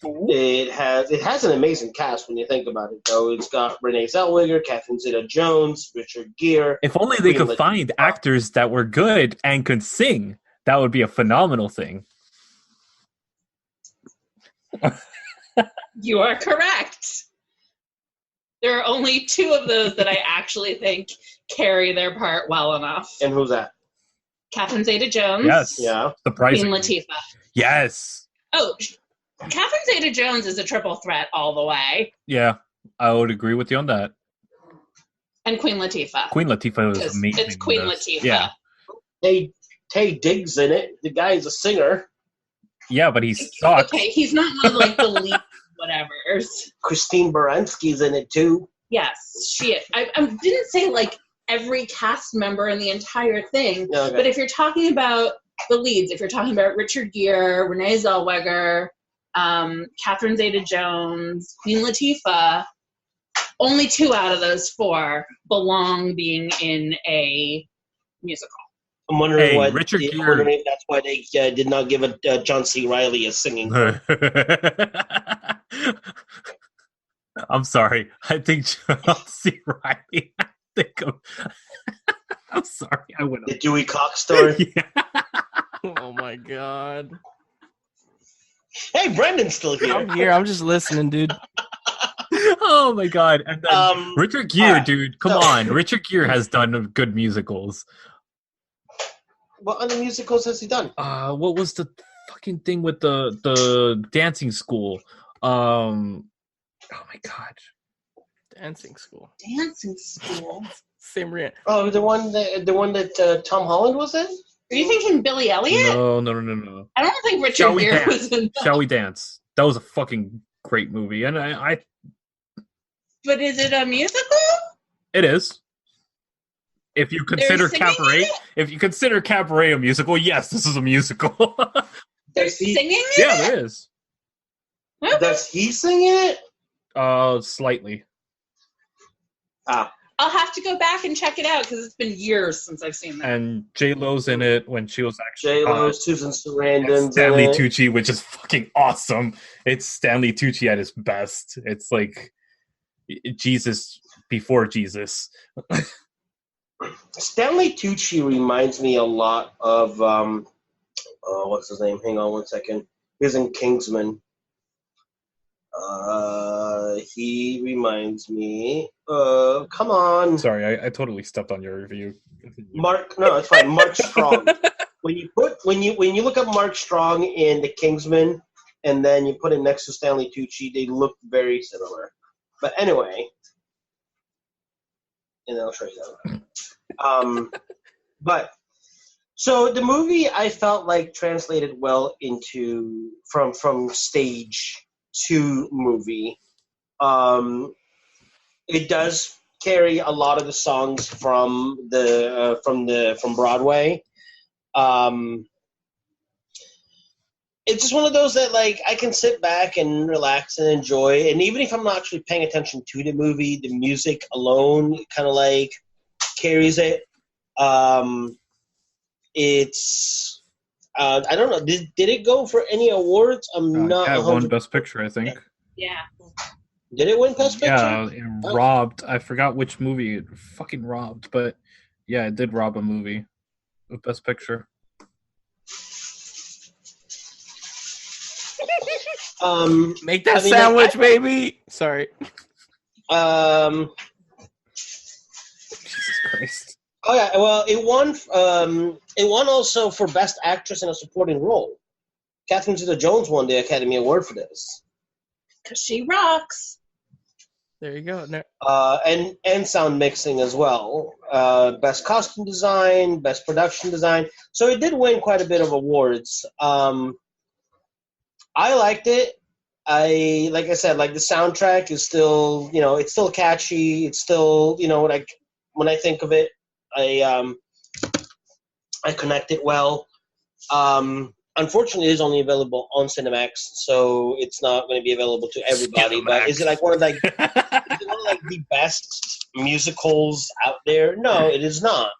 S3: It has an amazing cast when you think about it, though. It's got Renee Zellweger, Catherine Zeta-Jones, Richard Gere.
S2: If only they
S3: Queen
S2: could find actors that were good and could sing, that would be a phenomenal thing.
S4: You are correct. There are only two of those that I actually think carry their part well enough.
S3: And who's that?
S4: Catherine Zeta-Jones.
S2: Yes.
S3: Yeah.
S2: Surprising.
S4: Queen Latifah.
S2: Yes.
S4: Oh, Catherine Zeta-Jones is a triple threat all the way.
S2: Yeah, I would agree with you on that.
S4: And Queen Latifah.
S2: Queen Latifah was
S4: 'Cause
S2: amazing.
S4: it's Queen
S2: in this.
S4: Latifah.
S2: Yeah.
S3: Tay Diggs in it. The guy's a singer.
S2: Yeah, but he sucks.
S4: Okay, he's not one of like the lead whatevers.
S3: Christine Baranski's in it too.
S4: Yes, she is. I didn't say like every cast member in the entire thing,
S3: Okay.
S4: but if you're talking about the leads, if you're talking about Richard Gere, Renee Zellweger, Catherine Zeta-Jones, Queen Latifah, only 2 out of those 4 belong being in a musical.
S3: I'm wondering
S2: Hey,
S3: why.
S2: Richard
S3: I'm
S2: Gere.
S3: wondering if that's why they did not give John C. Reilly a singing.
S2: I'm sorry. I think John C. Reilly. I'm sorry. I went
S3: The Dewey Cox story.
S2: Yeah.
S1: Oh my god.
S3: Hey, Brendan's still here.
S1: I'm here. I'm just listening, dude.
S2: Oh my god. And then Richard Gere,
S3: alright.
S2: dude. Come on. Richard Gere has done good musicals.
S3: What other musicals has he done?
S2: What was the fucking thing with the dancing school? Oh my god.
S1: Dancing school.
S4: Dancing school.
S1: Same rant.
S3: Oh, the one that Tom Holland was in?
S4: Are you thinking Billy Elliot?
S2: No.
S4: I don't think
S2: Shall
S4: Richard
S2: we
S4: Gere
S2: dance?
S4: was in that.
S2: Shall we dance? That was a fucking great movie, and I
S4: But is it a musical?
S2: it is. If you consider
S4: singing in
S2: Cabaret,
S4: it?
S2: if you consider Cabaret a musical, yes, this is a musical.
S4: There's
S3: Does he-
S4: singing in
S2: Yeah,
S4: it?
S2: there is.
S4: Okay.
S3: Does he sing in it?
S2: Slightly.
S4: I'll have to go back and check it out because it's been years since I've seen that.
S2: And J Lo's in it when she was actually
S3: J-Lo,
S2: hot.
S3: Susan
S2: And
S3: Sarandon's
S2: Stanley
S3: in it.
S2: Tucci, which is fucking awesome. It's Stanley Tucci at his best. It's like Jesus before Jesus.
S3: Stanley Tucci reminds me a lot of what's his name? Hang on one second. He was in Kingsman. He reminds me of, come on,
S2: Sorry, I totally stepped on your review.
S3: it's fine. Mark Strong. When you look up Mark Strong in The Kingsman, and then you put it next to Stanley Tucci, they look very similar. But anyway, and I'll show you that. But so the movie, I felt like translated well into from stage to movie. It does carry a lot of the songs from Broadway. It's just one of those that like I can sit back and relax and enjoy, and even if I'm not actually paying attention to the movie, the music alone kind of like carries it. It's I don't know. Did it go for any awards? I'm not.
S2: Cat won
S3: 100%.
S2: Best Picture, I think.
S4: Yeah.
S3: Did it win Best Picture?
S2: Yeah, it robbed. I forgot which movie it fucking robbed, but yeah, it did rob a movie of Best Picture.
S1: Make that
S3: I mean,
S1: sandwich, baby. Sorry.
S2: Jesus Christ.
S3: Oh yeah, well, it won. It won also for Best Actress in a Supporting Role. Catherine Zeta-Jones won the Academy Award for this.
S4: Because she rocks.
S1: There you go. No.
S3: And sound mixing as well. Best costume design, best production design. So it did win quite a bit of awards. I liked it. Like I said, like the soundtrack is still, it's still catchy. It's still, when I think of it, I connect it well. Unfortunately, it is only available on Cinemax, so it's not going to be available to everybody. But is it like one of the best musicals out there? No, it is not.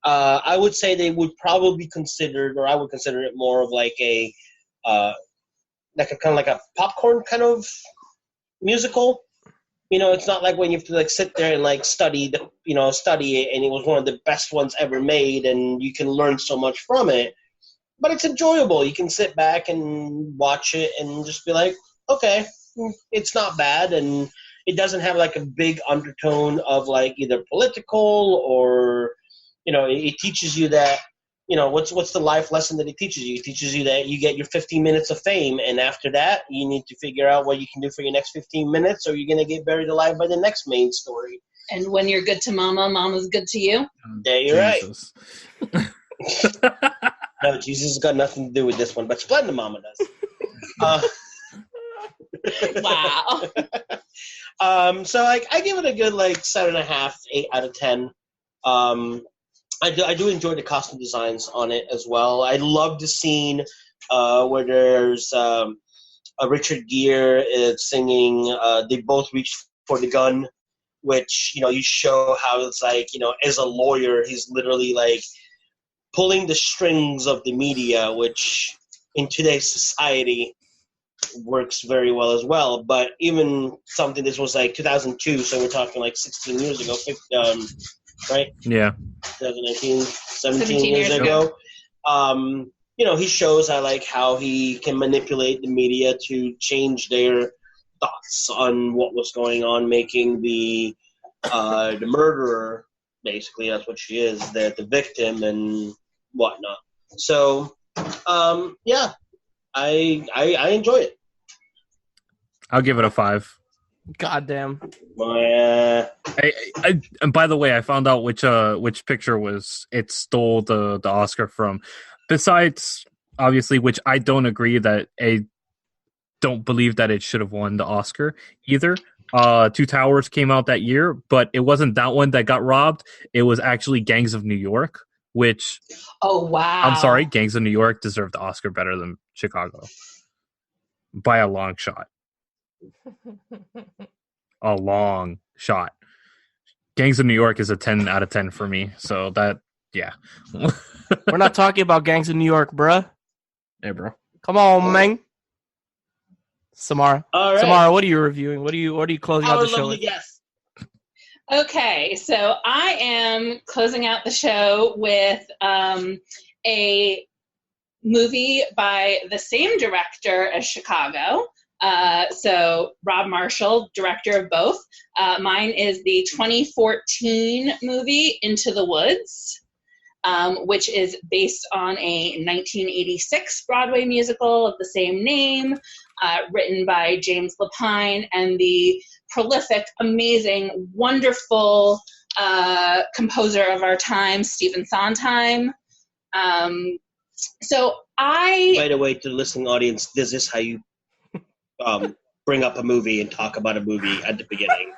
S3: I would say they would probably be considered, or I would consider it more of like a kind of like a popcorn kind of musical. It's not like when you have to like sit there and like study it, and it was one of the best ones ever made, and you can learn so much from it. But it's enjoyable. You can sit back and watch it and just be like, okay, it's not bad, and it doesn't have like a big undertone of like either political or, it teaches you that, what's the life lesson that it teaches you? It teaches you that you get your 15 minutes of fame, and after that, you need to figure out what you can do for your next 15 minutes, or you're going to get buried alive by the next main story.
S4: And when you're good to mama, mama's good to you.
S3: Yeah, you're Jesus. Right. No, Jesus has got nothing to do with this one, but Splendid Mama does.
S4: Wow.
S3: So I give it a good 7.5, 8 out of 10. I do enjoy the costume designs on it as well. I love the scene where there's a Richard Gere singing "They Both Reach for the Gun," which you show how it's as a lawyer he's literally pulling the strings of the media, which in today's society works very well as well. But even something, this was 2002, so we're talking 16 years ago, right?
S2: Yeah.
S3: 2019, 17 years ago. He shows how he can manipulate the media to change their thoughts on what was going on, making the murderer, basically, that's what she is, the victim and whatnot. So, yeah, I enjoy it.
S2: I'll give it a 5.
S1: Goddamn.
S2: And by the way, I found out which picture it stole the Oscar from. Besides, obviously, which I don't agree that I don't believe that it should have won the Oscar either. Two Towers came out that year, but it wasn't that one that got robbed. It was actually Gangs of New York, which...
S4: Oh, wow.
S2: I'm sorry, Gangs of New York deserved the Oscar better than Chicago. By a long shot. A long shot. Gangs of New York is a 10 out of 10 for me, so that, yeah.
S1: We're not talking about Gangs of New York, bruh.
S2: Hey, bro.
S1: Come on, man. Samara.
S3: All right.
S1: Samara, what are you reviewing? What are you closing out the show with?
S3: Yes.
S4: Okay, so I am closing out the show with a movie by the same director as Chicago. So Rob Marshall, director of both. Mine is the 2014 movie Intothewoods, which is based on a 1986 Broadway musical of the same name, written by James Lapine and the prolific, amazing, wonderful composer of our time, Stephen Sondheim. So by
S3: the way, to the listening audience, this is how you bring up a movie and talk about a movie at the beginning.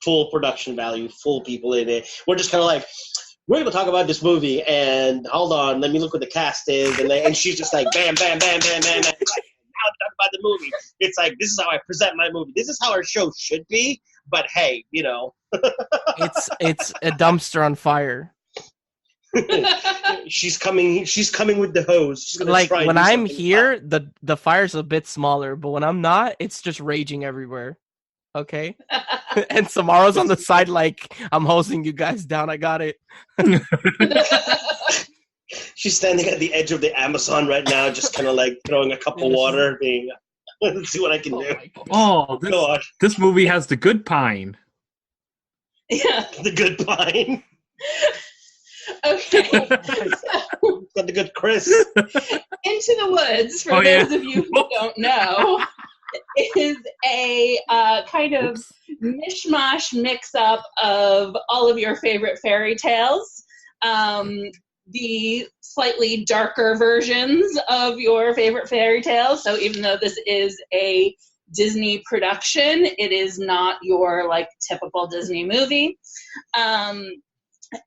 S3: Full production value, full people in it. We're just kind of we're going to talk about this movie, and hold on, let me look what the cast is, and she's just bam, bam, bam, bam, bam, bam. Now talk about the movie. It's this is how I present my movie. This is how our show should be, but hey,
S1: It's a dumpster on fire.
S3: She's coming with the hose. She's gonna try
S1: when I'm here, the fire's a bit smaller, but when I'm not, it's just raging everywhere. Okay? And Samara's on the side I'm hosing you guys down. I got it.
S3: She's standing at the edge of the Amazon right now, just kind of throwing a cup of water, being, let's see what I can do.
S2: Oh, this movie has the good pine.
S4: Yeah.
S3: The good pine.
S4: Okay.
S3: Got the good Chris.
S4: Into the Woods, for those of you who don't know, is a kind of mishmash mix-up of all of your favorite fairy tales. The slightly darker versions of your favorite fairy tales. So even though this is a Disney production, it is not your like typical Disney movie. And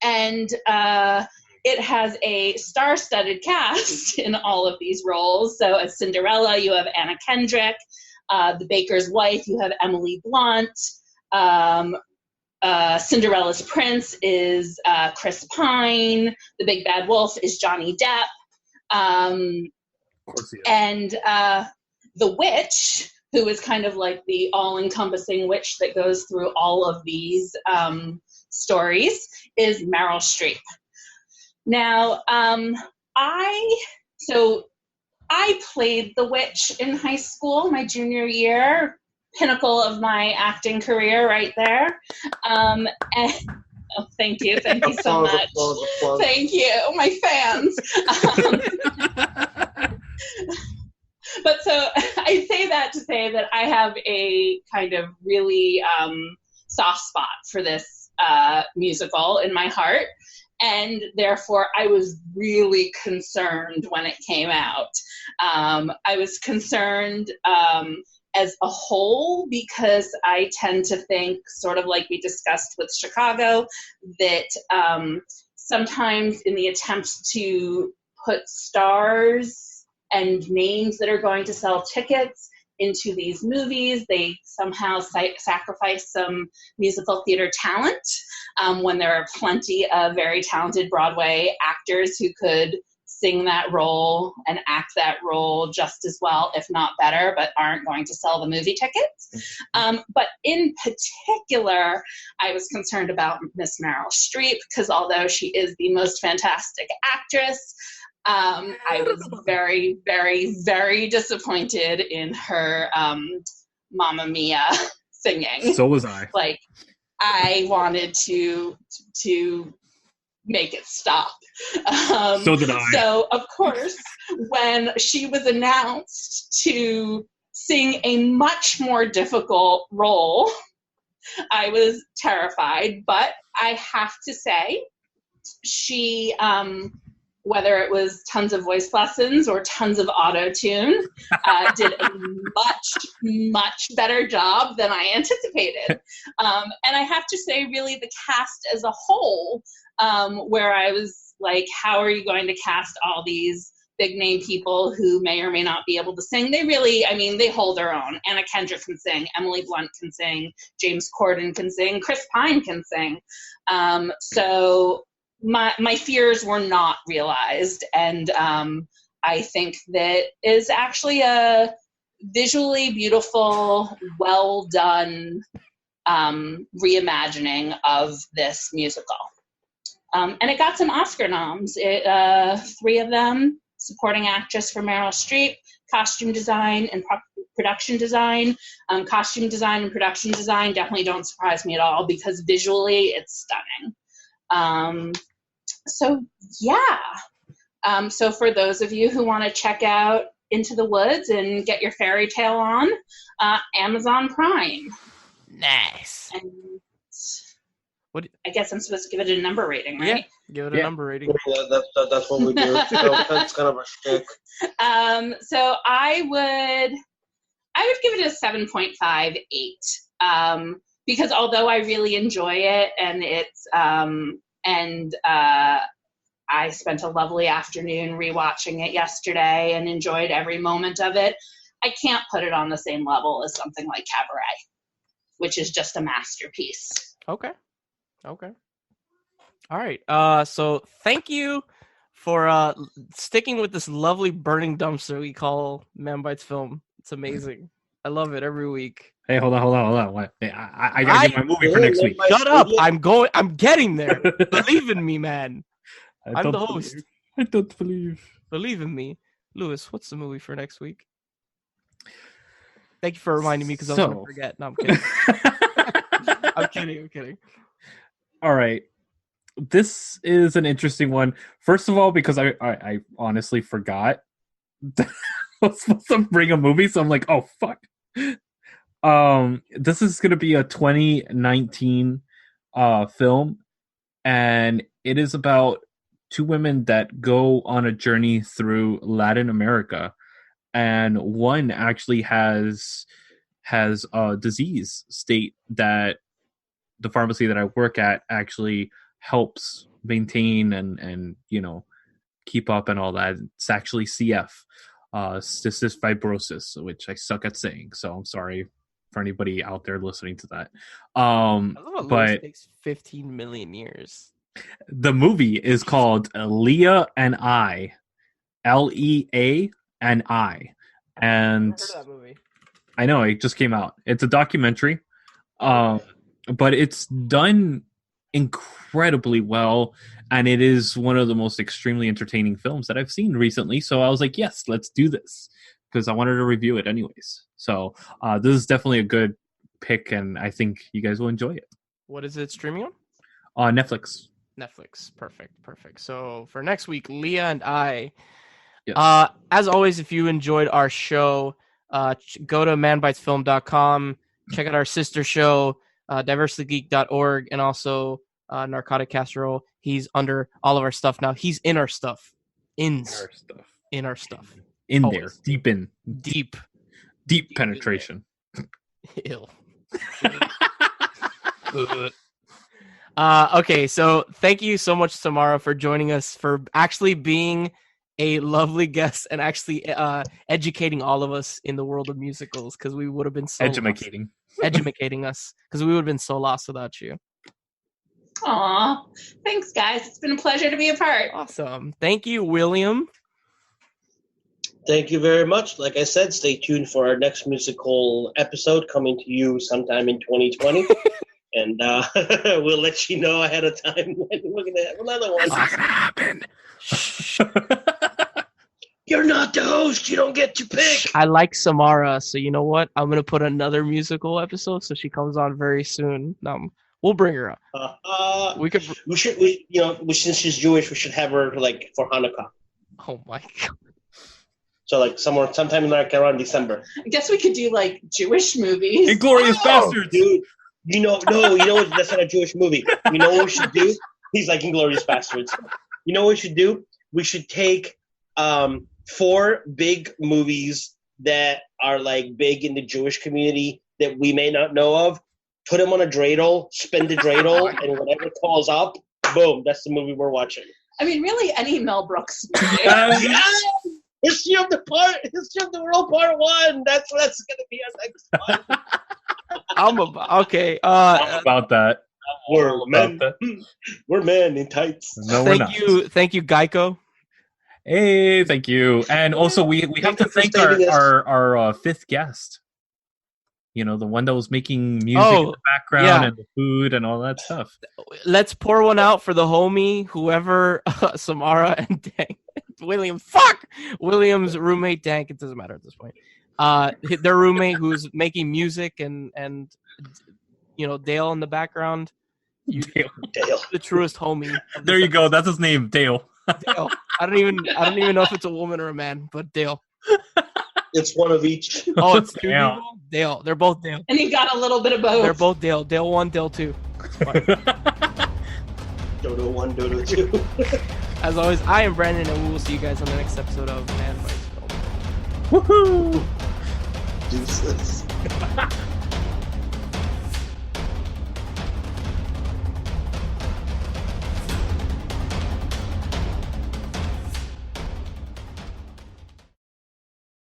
S4: it has a star-studded cast in all of these roles. So as Cinderella, you have Anna Kendrick. The Baker's Wife, you have Emily Blunt. Cinderella's Prince is Chris Pine. The Big Bad Wolf is Johnny Depp.
S2: Of course he is.
S4: And the Witch, who is kind of like the all-encompassing witch that goes through all of these stories, is Meryl Streep. Now, I played the witch in high school, my junior year, pinnacle of my acting career right there. And thank you so much.
S3: Applause.
S4: Thank you, my fans. But so I say that to say that I have a kind of really soft spot for this musical in my heart. And therefore, I was really concerned when it came out. I was concerned as a whole because I tend to think, sort of like we discussed with Chicago, that sometimes in the attempt to put stars and names that are going to sell tickets into these movies, they somehow sacrifice some musical theater talent when there are plenty of very talented Broadway actors who could sing that role and act that role just as well, if not better, but aren't going to sell the movie tickets. But in particular, I was concerned about Miss Meryl Streep, because although she is the most fantastic actress, I was very, very, very disappointed in her Mamma Mia singing.
S2: So was I.
S4: Like, I wanted to make it stop.
S2: So did I.
S4: So, of course, when she was announced to sing a much more difficult role, I was terrified. But I have to say, she, whether it was tons of voice lessons or tons of auto-tune, did a much, much better job than I anticipated. And I have to say, really, the cast as a whole, where I was like, how are you going to cast all these big name people who may or may not be able to sing? They really, I mean, they hold their own. Anna Kendrick can sing, Emily Blunt can sing, James Corden can sing, Chris Pine can sing. So my fears were not realized. And I think that is actually a visually beautiful, well done reimagining of this musical. And it got some Oscar noms, 3 of them: supporting actress for Meryl Streep, costume design and production design. Costume design and production design definitely don't surprise me at all, because visually it's stunning. So yeah. So for those of you who want to check out Into the Woods and get your fairy tale on, Amazon Prime.
S1: Nice.
S4: And
S1: What?
S4: I guess I'm supposed to give it a number rating, right?
S1: Yeah, give it a number rating.
S3: Yeah, that's what we do. That's kind of a shtick.
S4: So I would give it a 7.58. Because although I really enjoy it, and it's I spent a lovely afternoon rewatching it yesterday and enjoyed every moment of it, I can't put it on the same level as something like Cabaret, which is just a masterpiece.
S1: Okay. All right. So thank you for sticking with this lovely burning dumpster we call Manbitesfilm. It's amazing. I love it every week.
S2: Hey, hold on. What? Hey, I gotta get my movie for next week.
S1: Shut up! I'm getting there. Believe in me, man. I'm the host.
S2: I don't believe.
S1: Believe in me, Lewis. What's the movie for next week? Thank you for reminding me, because I was gonna forget. No, I'm kidding. I'm kidding.
S2: All right. this is an interesting one. First of all, because I honestly forgot that I was supposed to bring a movie, so I'm like, oh fuck. This is going to be a 2019 film, and it is about two women that go on a journey through Latin America, and one actually has a disease state that the pharmacy that I work at actually helps maintain and keep up and all that. It's actually CF, cystic fibrosis, which I suck at saying, so I'm sorry for anybody out there listening to that. But
S1: it takes 15 million years.
S2: The movie is called Leah and I, Lea and I, and
S1: I heard of that movie.
S2: I know it just came out. It's a documentary, but it's done incredibly well, and it is one of the most extremely entertaining films that I've seen recently. So I was like, yes, let's do this, because I wanted to review it anyways. So this is definitely a good pick, and I think you guys will enjoy it.
S1: What is it streaming
S2: on? Netflix.
S1: Netflix. Perfect. So for next week, Leah and I.
S2: Yes.
S1: As always, if you enjoyed our show, go to manbitesfilm.com, check out our sister show, diversitygeek.org, and also Narcotic Casserole. He's under all of our stuff now. He's in our stuff. In our stuff.
S2: In
S1: always.
S2: There. Deep in. Deep penetration.
S1: Ill. Okay, so thank you so much, Samara, for joining us, for actually being a lovely guest and actually educating all of us in the world of musicals, because we would have been so educating us, because we would have been so lost without you.
S4: Aw, thanks, guys. It's been a pleasure to be a part.
S1: Awesome. Thank you, William.
S3: Thank you very much. Like I said, stay tuned for our next musical episode coming to you sometime in 2020. And we'll let you know ahead of time when we're going to have another one.
S2: It's not going to happen.
S3: You're not the host. You don't get to pick.
S1: I like Samara, so you know what? I'm going to put another musical episode so she comes on very soon. We'll bring her up.
S3: Since she's Jewish, we should have her for Hanukkah.
S1: Oh my God.
S3: So sometime around December.
S4: I guess we could do Jewish movies.
S2: Inglorious Bastards,
S3: dude. That's not a Jewish movie. You know what we should do? He's like Inglorious Bastards. You know what we should do? We should take 4 big movies that are big in the Jewish community that we may not know of, put them on a dreidel, spin the dreidel, and whatever calls up, boom, that's the movie we're watching.
S4: I mean, really, any Mel Brooks movie.
S3: History of the World Part 1. That's going to be our next one.
S1: I'm okay.
S2: I'm about that.
S3: We're men in tights.
S2: No, we're not.
S1: Thank you, Geico.
S2: Hey, thank you. And also, we have to thank our 5th guest. The one that was making music in the background and the food and all that stuff.
S1: Let's pour one out for the homie, whoever, Samara and Dank. William, fuck! William's roommate, Dank, it doesn't matter at this point. Their roommate who's making music and Dale in the background.
S3: Dale.
S1: The truest homie.
S2: There you go. That's his name, Dale.
S1: Dale. I don't even know if it's a woman or a man, but Dale.
S3: It's one of each.
S1: Oh, it's 2 people? Dale. They're both Dale.
S4: And he got a little bit of both.
S1: They're both Dale. Dale 1, Dale 2.
S3: Dodo 1, Dodo 2.
S1: As always, I am Brandon, and we will see you guys on the next episode of Man Bites Film.
S2: Woohoo!
S3: Deuces.